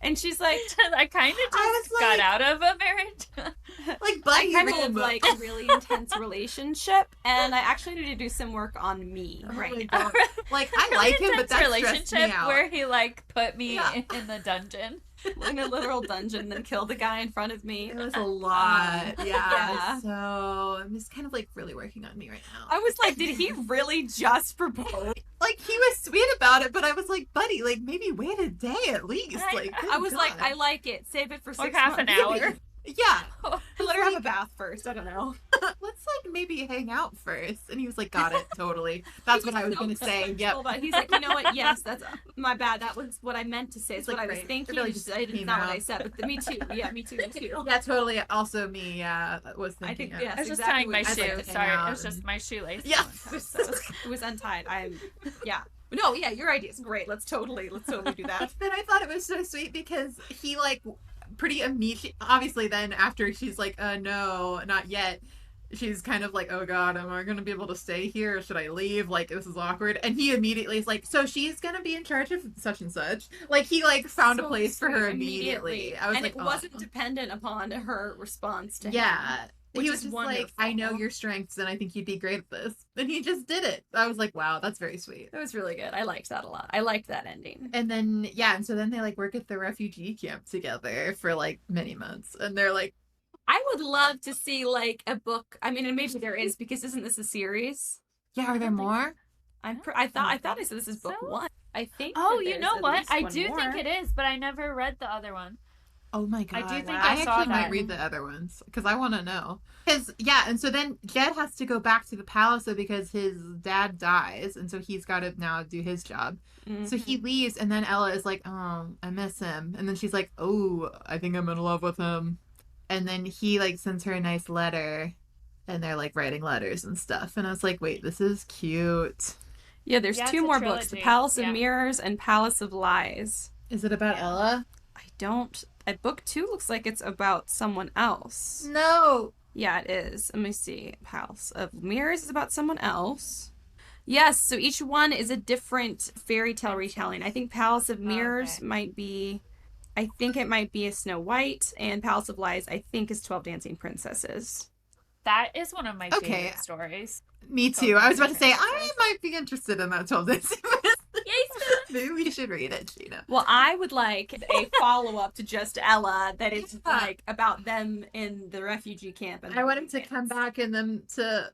And she's like, I kind of just was got like- out of a marriage. Like, I buddy, kind of like a really intense relationship, and I actually need to do some work on me right now. Like, I like him, but that stressed me relationship out. where he like put me Yeah. in the dungeon. In a literal dungeon, then kill the guy in front of me. It was a lot. Yeah. Yeah. So I'm just kind of like really working on me right now. I was like, did he really just propose? Like, he was sweet about it, but I was like, buddy, like maybe wait a day at least. Like, I was good like, God. I like it. Save it for 6 Like half an months. hour. Yeah. Let her have a bath first. I don't know. Let's like maybe hang out first. And he was like, got it, totally. That's what I was gonna say. Yep. Hold on. He's like, you know what? Yes, that's my bad. That was what I meant to say. It's It's what like, I was right. thinking. It really It's just it's came not what out. I said. But me too. Yeah, me too. Me too. Yeah, totally. Also me, yeah, was I thinking. think, yes. I was just exactly tying my what I'd like shoe. to hang Sorry, out it was just my shoelace. Yeah. It was untied. Yeah. No, yeah, your idea is great. Let's totally do that. Then I thought it was so sweet because he like pretty immediately, obviously then after she's like, no, not yet. She's kind of like, oh god, am I gonna be able to stay here? Or should I leave? Like, this is awkward. And he immediately is like, so she's gonna be in charge of such and such. Like, he like found a So place for her sweet, immediately. I was and like, it wasn't dependent upon her response to him. yeah. which He was is just like, wonderful. I know your strengths and I think you'd be great at this. And he just did it. I was like, wow, that's very sweet. It was really good. I liked that a lot. I liked that ending. And then, yeah, and so then they like work at the refugee camp together for like many months. And they're like, I would love to see like a book. I mean, and maybe there is, because isn't this a series? yeah, are there more? I thought I said this is book So? 1. I think. Oh, that you there's know at what? least I one do more. think it is, but I never read the other one. Oh my god. I do think I I saw actually might that. read the other ones because I want to know. Because, yeah, and so then Jed has to go back to the palace though, because his dad dies, and so he's got to now do his job. So he leaves, and then Ella is like, oh, I miss him. And then she's like, oh, I think I'm in love with him. And then he like sends her a nice letter, and they're like writing letters and stuff. And I was like, wait, this is cute. Yeah, there's Yeah, it's two a more books: The trilogy. Palace of Yeah. Mirrors and Palace of Lies. Is it about Ella? I don't. Book 2 looks like it's about someone else. No. Yeah, it is. Let me see. Palace of Mirrors is about someone else. Yes, so each one is a different fairy tale retelling. I think Palace of Mirrors Okay. might be, I think it might be a Snow White, and Palace of Lies, I think, is 12 Dancing Princesses. That is one of my Okay. favorite stories. Me too. I was about to say, I might be interested in that 12 Days. Yes. Maybe we should read it, Gina. Well, I would like a follow-up to Just Ella that is Yeah. like about them in the refugee camp. And I want him to come back and them to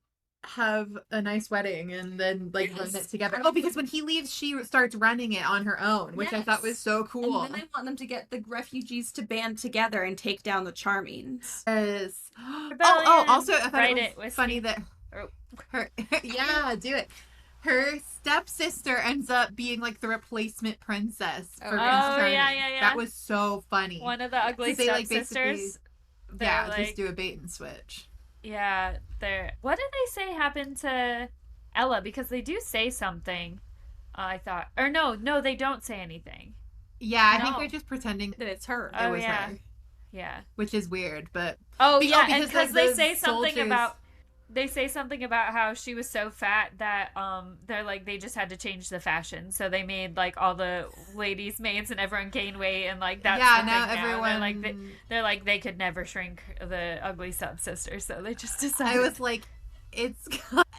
have a nice wedding and then like Yes. run it together. Oh, because when he leaves, she starts running it on her own, which I thought was so cool. And then I want them to get the refugees to band together and take down the Charmings. Yes. Rebellion. Also, I thought Write it was funny that Oh. her, yeah, do it. Her stepsister ends up being like the replacement princess for Prince Charming. Yeah. That was so funny. One of the ugly 'Cause they, like, stepsisters. Yeah, like, just do a bait and switch. Yeah, they're. What did they say happened to Ella? Because they do say something. I thought, or no, they don't say anything. Yeah, I No. think they're just pretending That it's her. it was yeah. her, Yeah. which is weird. But Yeah, and because, because like, they those say something soldiers- about. They say something about how she was so fat that they're like they just had to change the fashion, so they made like all the ladies maids and everyone gain weight, and like that's yeah, the now thing everyone. they're like they could never shrink the ugly stepsister, so they just decided. I was like, it's.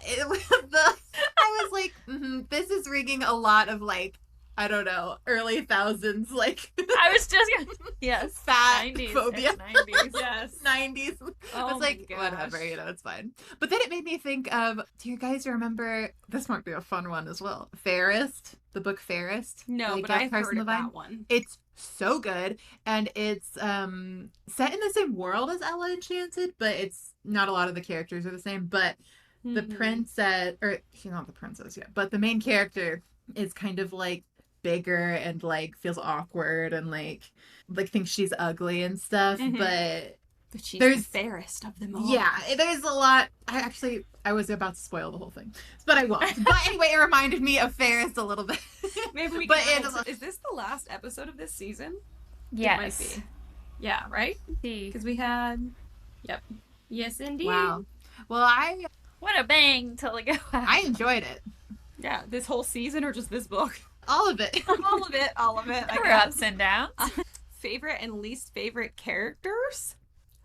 It was the. I was like, this is ringing a lot of like, I don't know, early thousands like. I was just yes, fat 90s, phobia. 90s, yes, 90s. I Oh was like, my gosh. whatever, it's fine. But then it made me think of, do you guys remember, this might be a fun one as well, Fairest, the book Fairest? No, by but Jeff I've Carson heard of Levine? that one. It's so good, and it's set in the same world as Ella Enchanted, but it's not a lot of the characters are the same, but the princess, or she's not the princess yet, but the main character is kind of like bigger and like feels awkward and like thinks she's ugly and stuff, but she's there's- the fairest of them all. yeah, there's a lot. I was about to spoil the whole thing, but I won't. But anyway, it reminded me of Fairest a little bit. Maybe we But can. it- Is this the last episode of this season? yes. It might be. Yeah, right? See. Because we had. Yep. Yes, indeed. Wow. Well, I What a bang till it go out. I enjoyed it, Yeah, this whole season or just this book? all of it. All of it. All of it. I There were guess. ups and downs. Favorite and least favorite characters?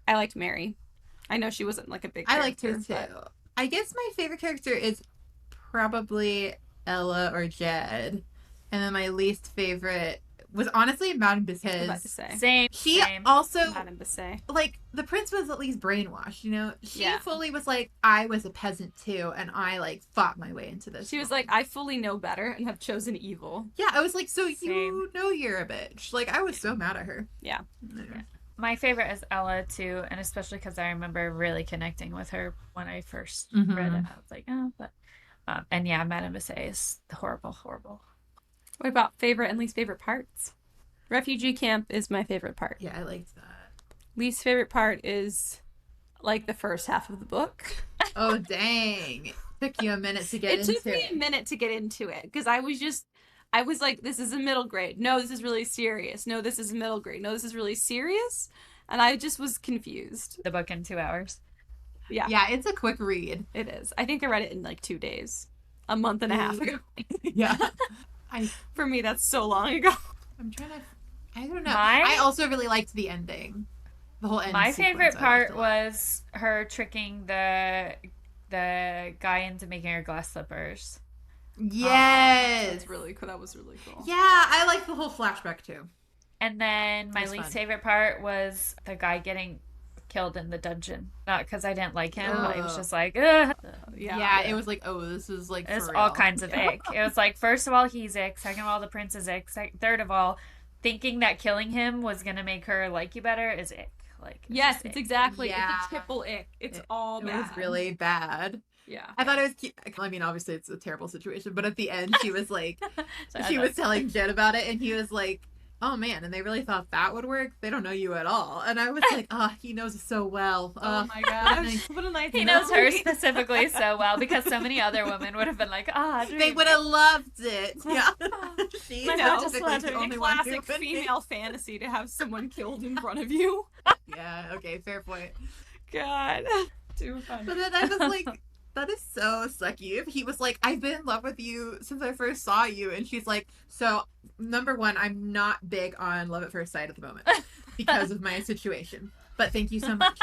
I liked Mary. I know she wasn't like a big I character. liked her too. but- I guess my favorite character is probably Ella or Jed, and then my least favorite was honestly Madame I was about to Bisset. say. Same. She same. also, Madame Bisset. like, the prince was at least brainwashed, you know? She Yeah. fully was like, I was a peasant too, and I, like, fought my way into this. She was like, I fully know better and have chosen evil. Yeah, I was like, so you Same. know you're a bitch. Like, I was so mad at her. Yeah. My favorite is Ella too, and especially because I remember really connecting with her when I first Mhm. read it. I was like, oh, but and yeah, Madame Bisset is horrible. What about favorite and least favorite parts? Refugee camp is my favorite part. Yeah, I liked that. Least favorite part is like the first half of the book. Oh, dang. Took you a minute to get It into took me a minute to get into it because I was like, this is a middle grade. No, this is really serious. No, this is a middle grade. No, this is really serious. And I just was confused. The book in 2 hours. Yeah, Yeah, it's a quick read. it is. I think I read it in like 2 days, a month and a half ago. Yeah. For me, that's so long ago. I'm trying to. I don't know. My- I also really liked the ending. The whole end. My sequence favorite I part liked a lot. was her tricking the guy into making her glass slippers. Yes. That's really cool. That was really cool. Yeah, I like the whole flashback too. And then my That's least fun. favorite part was the guy getting killed in the dungeon. Not because I didn't like him, but it was Ugh. just like, ugh. Yeah, it was like, oh, this is like. It's for all real. kinds of ick. It was like, first of all, he's ick. Second of all, the prince is ick. Third of all, thinking that killing him was gonna make her like you better is ick. Like, Yes, just it's ick. exactly. Yeah. It's a triple ick. It's It- all It bad. was really bad. Yeah. I thought it was cute. I mean, obviously, it's a terrible situation, but at the end, she was like, So she I was telling Jed about it, and he was like, oh man, and they really thought that would work? They don't know you at all. And I was like, oh, he knows us so well. Oh my gosh. What a nice He knows her memory. specifically so well because so many other women would have been like, They would have loved it. Yeah. She I know, know, just just let like her- a only one who classic would be. female fantasy to have someone killed in front of you. Yeah, okay, fair point. God. Too funny. But then I was like, that is so sucky. He was like, I've been in love with you since I first saw you. And she's like, so, number one, I'm not big on love at first sight at the moment because of my situation. But thank you so much.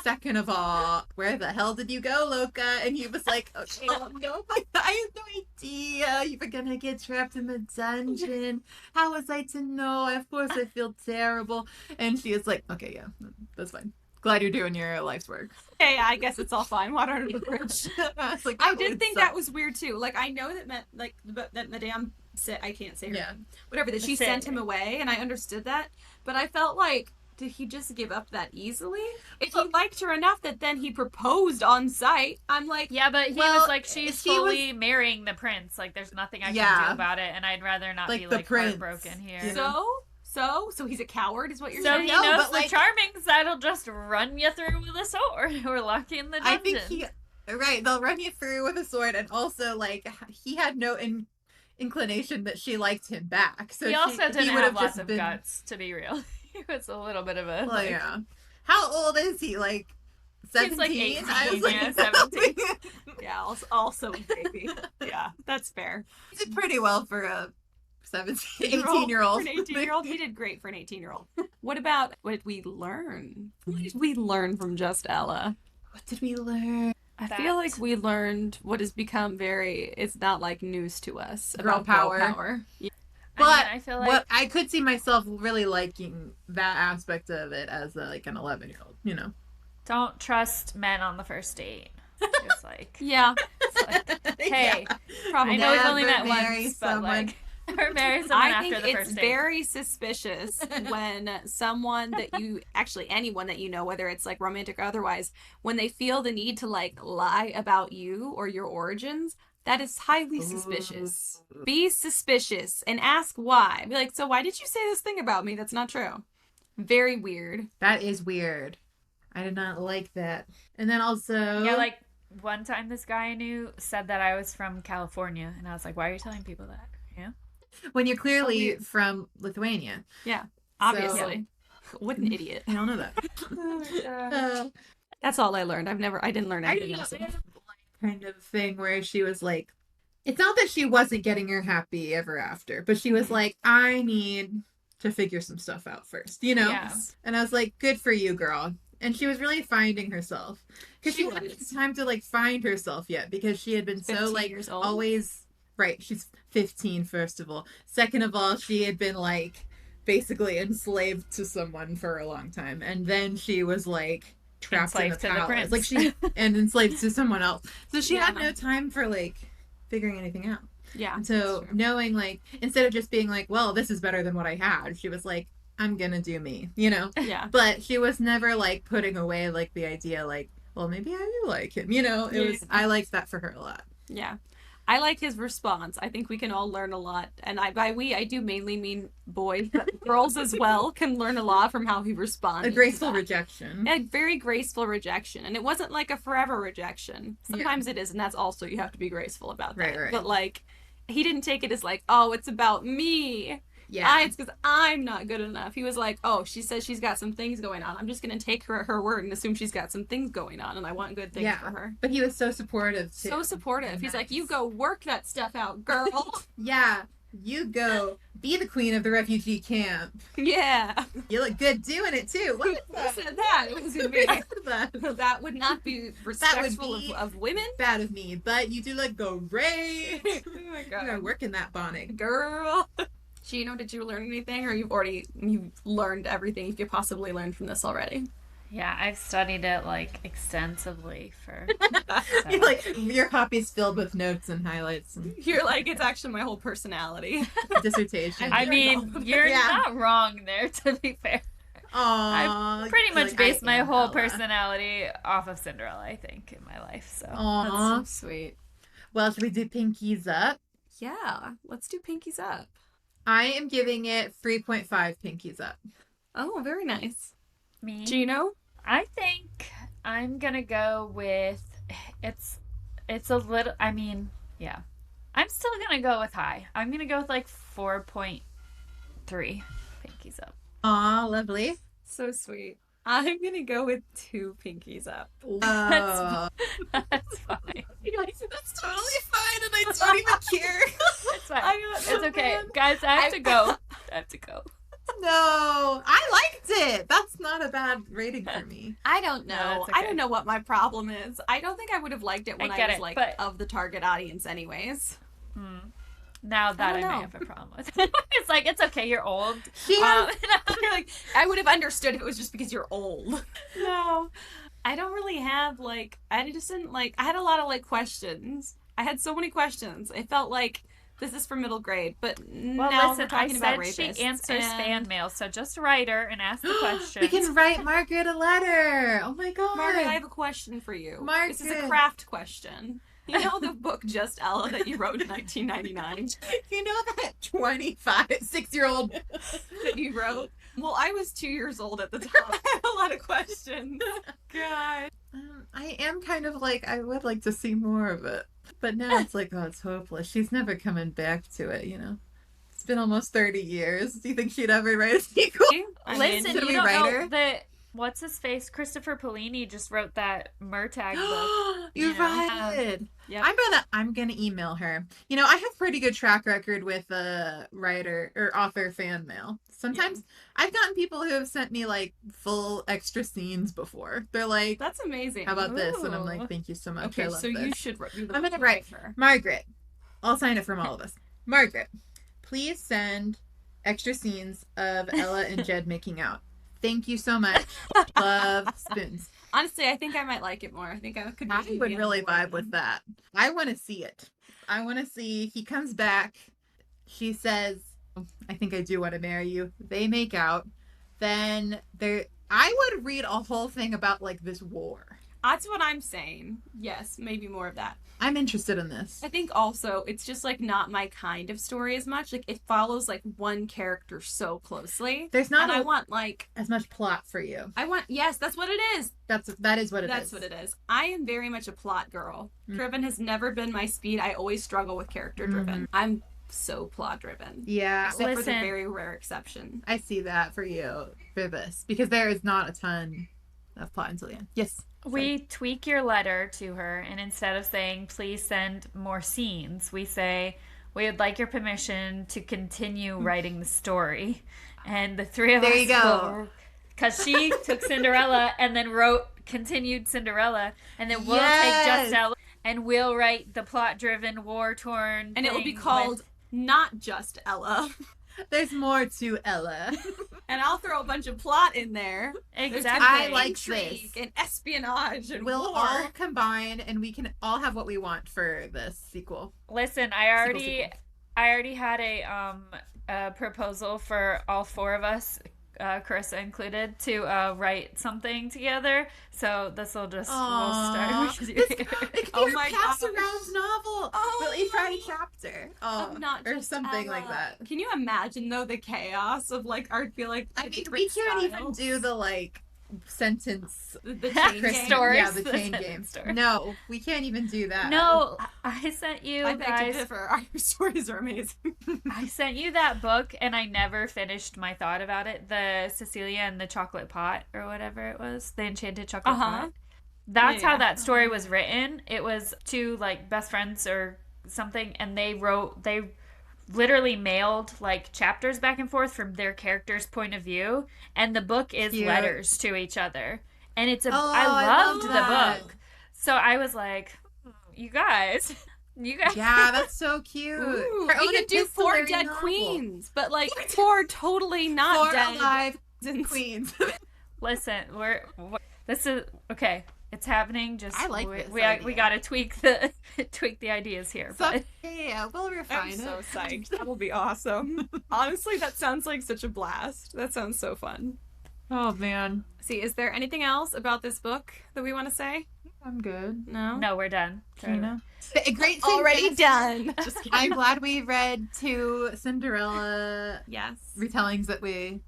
Second of all, where the hell did you go, Loca? And he was like, okay, no, I have no idea. You were gonna get trapped in the dungeon. How was I to know? Of course I feel terrible. And she was like, okay, yeah, that's fine. Glad you're doing your life's work. Hey, I guess it's all fine. Water under the bridge. I was like, I that did would think suck. that was weird too. Like I know that meant like that Madame said I can't say her name. Whatever that she sent him away, and I understood that, but I felt like did he just give up that easily? If he liked her enough that then he proposed on sight, I'm like, Yeah, but he was like, she's he fully marrying the prince. Like, there's nothing I can do about it, and I'd rather not Like be the like prince, heartbroken here. you know? So he's a coward, is what you're So saying? he No, knows but, the like- charmings that'll just run you through with a sword. We're lucky in the dungeon. I think they'll run you through with a sword, and also like he had no inclination that she liked him back. So he also he didn't would have lots just of been, guts, to be real. He was a little bit of a. Well, yeah. How old is he? Like 17? He's like 18, I was like, yeah, 17. Yeah, also a baby. Yeah, that's fair. He did pretty well for a 18-year-old. For an 18-year-old, he did great for an 18-year-old. What did we learn? What did we learn from Just Ella? What did we learn? I feel like we learned what has become it's not like news to us Girl about power. girl power. Yeah. But I feel like what I could see myself really liking that aspect of it as like an 11-year-old, you know. don't trust men on the first date. It's like, Yeah, it's like hey, probably. I know we've only Never met marry once, but someone. like, or marry someone I after think the it's first date. very suspicious when someone that you anyone that you know, whether it's like romantic or otherwise, when they feel the need to like lie about you or your origins, that is highly suspicious. Be suspicious and ask why. Be like, so why did you say this thing about me that's not true? Very weird. That is weird. I did not like that. And then also Yeah, like one time this guy I knew said that I was from California, and I was like, why are you telling people that? Yeah. when you're clearly weird. from Lithuania. Yeah, obviously. What an idiot. I don't know that. That's all I learned. I didn't learn anything else. Kind of thing where she was like, it's not that she wasn't getting her happy ever after, but she was like, I need to figure some stuff out first, you know? Yeah. And I was like, good for you, girl. And she was really finding herself because she hadn't had time to like find herself yet because she had been so 15 like years old. always right. She's 15, first of all. Second of all, she had been like basically enslaved to someone for a long time, and then she was like trapped in the Enslaved to the palace, prince. like she and enslaved to someone else. So she had Yeah. no time for like figuring anything out. Yeah. And so that's true. knowing like instead of just being like, well, this is better than what I had, she was like, I'm gonna do me, you know. Yeah. But she was never like putting away like the idea like, well, maybe I do like him, you know. It was I liked that for her a lot. Yeah. I like his response. I think we can all learn a lot. And by we, I do mainly mean boys, but girls as well can learn a lot from how he responded. A graceful to that. rejection. A very graceful rejection. And it wasn't like a forever rejection. Sometimes it is, and that's also, you have to be graceful about that. Right. But like, he didn't take it as like, oh, it's about me. Yeah. It's because I'm not good enough. He was like, oh, she says she's got some things going on. I'm just going to take her at her word and assume she's got some things going on, and I want good things for her. But he was so supportive too. So supportive. And He's like, nice. you go work that stuff out, girl. Yeah. You go be the queen of the refugee camp. Yeah. You look good doing it too. What is Who that? said that? It was me. That That would not be respectful be- of women. bad of me, but you do look great. Oh my You gotta work in that bonnet. Girl. Gino, did you learn anything, or you've learned everything you could possibly learn from this already? Yeah, I've studied it like extensively for. You're like your copy's filled with notes and highlights and You're like, it's actually my whole personality. dissertation. I mean, you're Yeah. not wrong there. To be fair, Aww, I've pretty much like, based I my am whole Ella. personality off of Cinderella. I think in my life. So Aww. That's so sweet. Well, should we do pinkies up? Yeah, let's do pinkies up. I am giving it 3.5 pinkies up. Oh, very nice. me, Gino? I think I'm gonna go with it's a little. I mean, yeah, I'm still gonna go with high. I'm gonna go with like 4.3 pinkies up. Aw, lovely. So sweet. I'm gonna go with 2 pinkies up. Oh, That's fine. that's totally fine, and I don't even care. It's fine. I got It's no okay, man. guys. I have to go. I have to go. No, I liked it. That's not a bad rating for me. I don't No, know. that's okay. I don't know what my problem is. I don't think I would have liked it when I I get was it, like but- of the target audience anyways. Hmm. Now that I don't may know. have a problem with it. It's like, it's okay, you're old. She has You're like, I would have understood if it was just because you're old. No, I don't really have like. I just didn't like. I had a lot of like questions. I had so many questions. I felt like this is for middle grade, but Well, now listen, we're talking about I said rapists. she answers and fan mail, so just write her and ask the questions. we can write Margaret a letter. Oh my god. Margaret, I have a question for you. This is a Margaret. craft question. You know the book Just Ella that you wrote in 1999 You know that 6-year-old that you wrote? Well, I was 2 years old at the time. I had a lot of questions. God. I am kind of like, I would like to see more of it. But now it's like, oh, it's hopeless. She's never coming back to it, you know? It's been almost 30 years. Do you think she'd ever write a sequel? Listen, should you we don't write know her? that. What's his face? Christopher Polini just wrote that Murtagh book. You're You know? right. Yep. I'm gonna email her. You know, I have pretty good track record with writer or author fan mail. Sometimes I've gotten people who have sent me like full extra scenes before. They're like, That's amazing. "How about this?" And I'm Ooh. like, "Thank you so much. Okay, I love so this." you should write. I'm gonna write her. Margaret. I'll sign it from all of us. Margaret, please send extra scenes of Ella and Jed making out. Thank you so much. Love, spoons. Honestly, I think I might like it more. I think I could. I maybe would be on really board vibe with that. I want to see it. I want to see. He comes back. She says, "I think I do want to marry you." They make out. Then there. I would read a whole thing about like this war. That's what I'm saying. Yes, maybe more of that. I'm interested in this. I think also it's just like not my kind of story as much. Like it follows like one character so closely. There's not and I want like as much plot for you. yes, that's what it is. That is what it is. That's what it is. I am very much a plot girl. Driven has never been my speed. I always struggle with character driven. I'm so plot driven. Yeah. Except for the Listen. very rare exception. I see that for you for this because there is not a ton of plot until the end. Yes. We tweak your letter to her, and instead of saying, please send more scenes, we say, we would like your permission to continue writing the story. And the three of us There you go. Because she took Cinderella and then continued Cinderella, and then we'll Yes. take Just Ella, and we'll write the plot-driven, war-torn And it will be thing called with- Not Just Ella. There's more to Ella. And I'll throw a bunch of plot in there. There's Exactly. I like intrigue this. and espionage and We'll war. all combine and we can all have what we want for this sequel. Listen, I already had a proposal for all four of us, Carissa included, to write something together. So this will just we'll start. It could be Oh a my pass gosh. around novel. Oh we'll each write a my- chapter. Of Not or Just something like Ella. that. Can you imagine though the chaos of like I feel like I mean, different we can't even styles? do the like sentence the chain Chris- game. Stories. Yeah, the The chain sentence game. story. No, we can't even do that. No, I sent you I beg to guys. differ. Our stories are amazing. I sent you that book, and I never finished my thought about it. The Cecilia and the Chocolate Pot, or whatever it was, the Enchanted Chocolate Pot. That's Yeah. how that story was written. It was two like best friends or something, and they literally mailed like chapters back and forth from their character's point of view, and the book is Cute. letters to each other, and it's Oh, I I loved love the that. book. So I was like, you guys. Yeah, that's so cute. Ooh, Her we own could do four epistolary dead novel. queens, but like four totally not Four dead alive and queens. Listen, this is okay. It's happening. Just I like we, this we, idea. we gotta tweak the ideas here. So, But yeah, we'll refine I'm it. so psyched. That will be awesome. Honestly, that sounds like such a blast. That sounds so fun. Oh man, See, is there anything else about this book that we want to say? I'm good. No. no, we're done. Gina, a great Already suggestion. done. Just kidding. I'm glad we read two Cinderella Yes. retellings that we.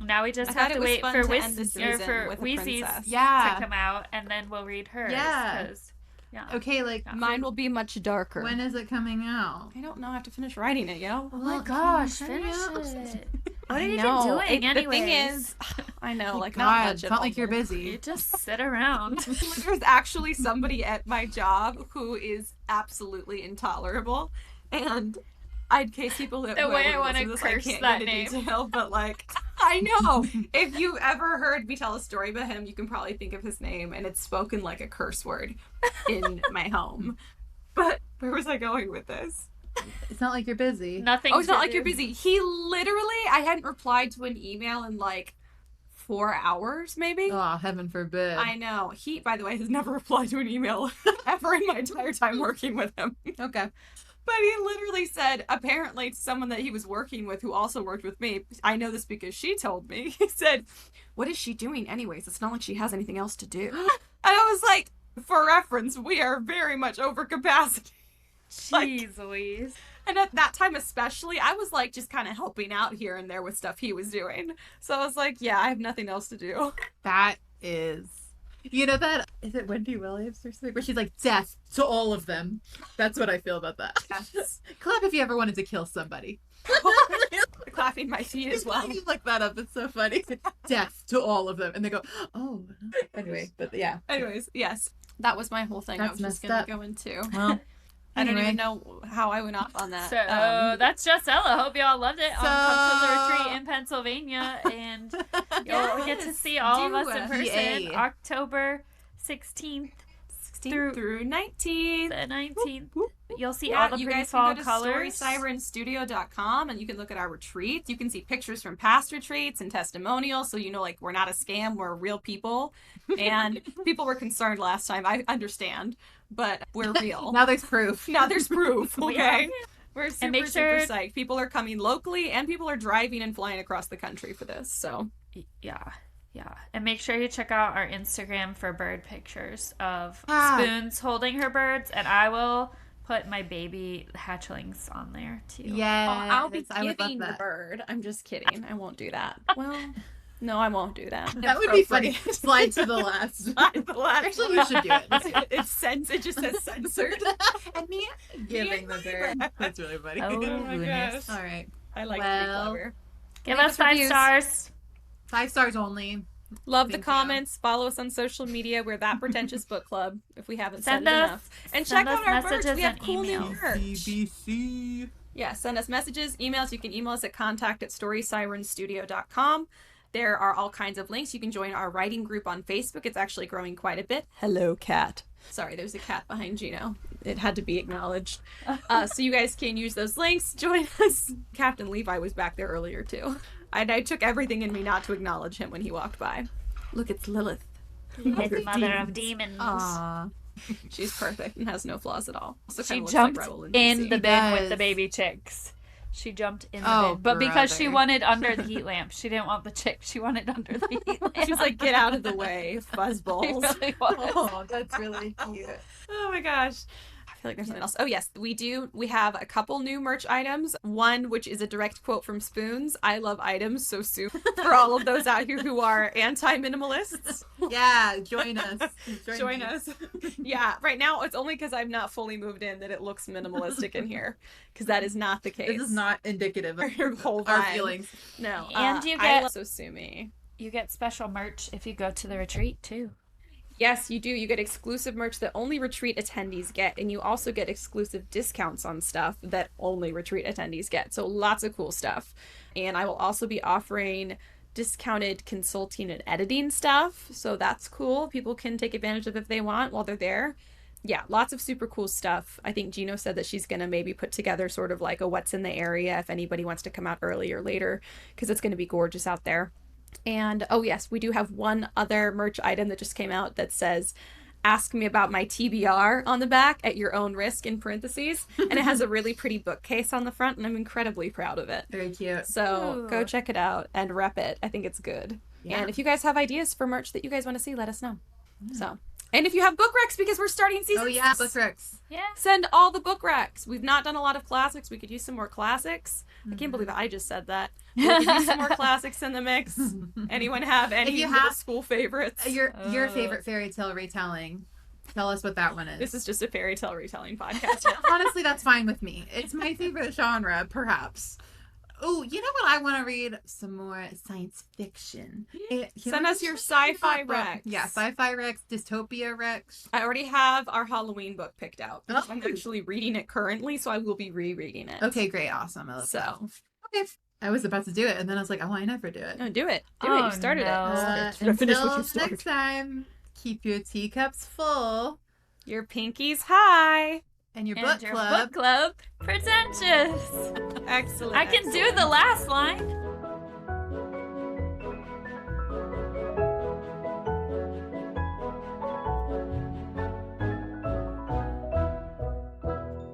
Now we just I have thought it to was wait fun for to end the season for with a Wheezy's princess. Yeah. to come out, and then we'll read hers. Yeah. 'cause- yeah. Okay, like Mine will be much darker. when is it coming out? I don't know. I have to finish writing it, yo. Oh my Look, gosh, hurry finish up. it. What I are you know. even doing The thing anyways? is, I know, like God, not much. it's at not all. like you're You busy. just sit around. There's actually somebody at my job who is absolutely intolerable, and in case people that The who way ever I wanna listen to this, curse I can't that get into name. detail, but like I know if you ever heard me tell a story about him, you can probably think of his name, and it's spoken like a curse word in my home. But where was I going with this? It's not like you're busy. Nothing. Oh, it's to not like do. you're busy. He literally, I hadn't replied to an email in like 4 hours, maybe. Oh, heaven forbid. I know. He, by the way, has never replied to an email ever in my entire time working with him. Okay. But he literally said, apparently, to someone that he was working with who also worked with me, I know this because she told me, he said, what is she doing anyways? It's not like she has anything else to do. And I was like, for reference, we are very much over capacity. Jeez Louise. And at that time especially, I was like just kind of helping out here and there with stuff he was doing. So I was like, yeah, I have nothing else to do. That is... You know that... Is it Wendy Williams or something? Where she's like, death to all of them. That's what I feel about that. Yes. Clap if you ever wanted to kill somebody. Clapping my feet as well. You look that up. It's so funny. Death to all of them. And they go, oh. Anyway, but yeah. Anyways, yes. That was my whole thing. I That's was just messed going to go into. Well, I don't anyway. even know how I went off on that. So that's just Ella. Hope y'all loved it. So- Come to the retreat in Pennsylvania, and you'll get to see all of us in person. Yay. October 16th 16th through 19th. the 19th. You'll see Yeah, all the you pretty guys fall can go to colors. StorySirenStudio.com and you can look at our retreats. You can see pictures from past retreats and testimonials, so you know, like, we're not a scam, we're real people. And people were concerned last time. I understand, but we're real. Now there's proof. Now there's proof, We okay? are. We're super, make sure- super psyched. People are coming locally and people are driving and flying across the country for this, so. Yeah. And make sure you check out our Instagram for bird pictures of Ah. Spoons holding her birds, and I will put my baby hatchlings on there too. Yeah. I'll be I would love giving the that. bird. I'm just kidding. I won't do that. Well, no, I won't do that. That would be funny. Slide to the last. Actually, you should do it. Let's do it. It just says censored. And me giving the bird. That's really funny. Oh, my goodness. gosh. All right. I like Well, to be clever. Give Leave us us 5 reviews. stars. 5 stars only. Love the Thank you. comments. Follow us on social media. We're that Pretentious Book Club, if we haven't Send said it us- enough. And send check us out our merch. messages We have and cool new emails. merch. CBC. Yeah, send us messages, emails. You can email us at contact@storysirensstudio.com. There are all kinds of links. You can join our writing group on Facebook. It's actually growing quite a bit. Hello, cat. Sorry, there's a cat behind Gino. It had to be acknowledged. So you guys can use those links. Join us. Captain Levi was back there earlier, too. And I took everything in me not to acknowledge him when he walked by. Look, it's Lilith. Mother of demons. Aww. She's perfect and has no flaws at all. Also She kinda looks jumped like Rebel in DC. the bin with the does. baby chicks. She jumped in the Oh, bin. But because she brother. wanted under the heat lamp. She didn't want the chick. She wanted under the heat lamp. She was like, get out of the way, She fuzzballs. really was. Oh, that's really cute. Oh my gosh. I feel like there's something else. Oh yes, we do. We have a couple new merch items. One, which is a direct quote from Spoons. I love items so soon. For all of those out here who are anti-minimalists, Yeah, join us. join me. us. Yeah, right now it's only because I'm not fully moved in that it looks minimalistic in here. Because that is not the case. This is not indicative of Your whole our vibe. feelings. No. And you I get- love so sue me. You get special merch if you go to the retreat too. Yes, you do. You get exclusive merch that only retreat attendees get, and you also get exclusive discounts on stuff that only retreat attendees get. So lots of cool stuff. And I will also be offering discounted consulting and editing stuff. So that's cool. People can take advantage of if they want while they're there. Yeah, lots of super cool stuff. I think Gino said that she's going to maybe put together sort of like a what's in the area if anybody wants to come out early or later, because it's going to be gorgeous out there. And oh yes, we do have one other merch item that just came out that says, ask me about my TBR on the back at your own risk in parentheses. And it has a really pretty bookcase on the front, and I'm incredibly proud of it. Very cute. So go Ooh. check it out and rep it. I think it's good. Yeah. And if you guys have ideas for merch that you guys want to see, let us know. So, and if you have book recs, because we're starting season Oh yeah, 6, book recs. Yeah. send all the book recs. We've not done a lot of classics. We could use some more classics. I can't believe I just said that. We could use some more classics in the mix. Anyone have any If you middle have- school favorites? Your favorite fairy tale retelling. Tell us what that one is. This is just a fairy tale retelling podcast. Honestly, that's fine with me. It's my favorite genre, perhaps. Oh, you know what I want to read? Some more science fiction. Send us your sci-fi recs. Yeah, sci-fi recs, dystopia recs. I already have our Halloween book picked out. Oh. I'm actually reading it currently, so I will be rereading it. Okay, great, awesome. I love that. Okay. I was about to do it, and then I was like, oh, I never do it. No, do it. Do it. Oh, You started no. it. Finish what you Until started. next time, keep your teacups full. Your pinkies high. And your And book your club. book club, Pretentious. Excellent. I can do the last line.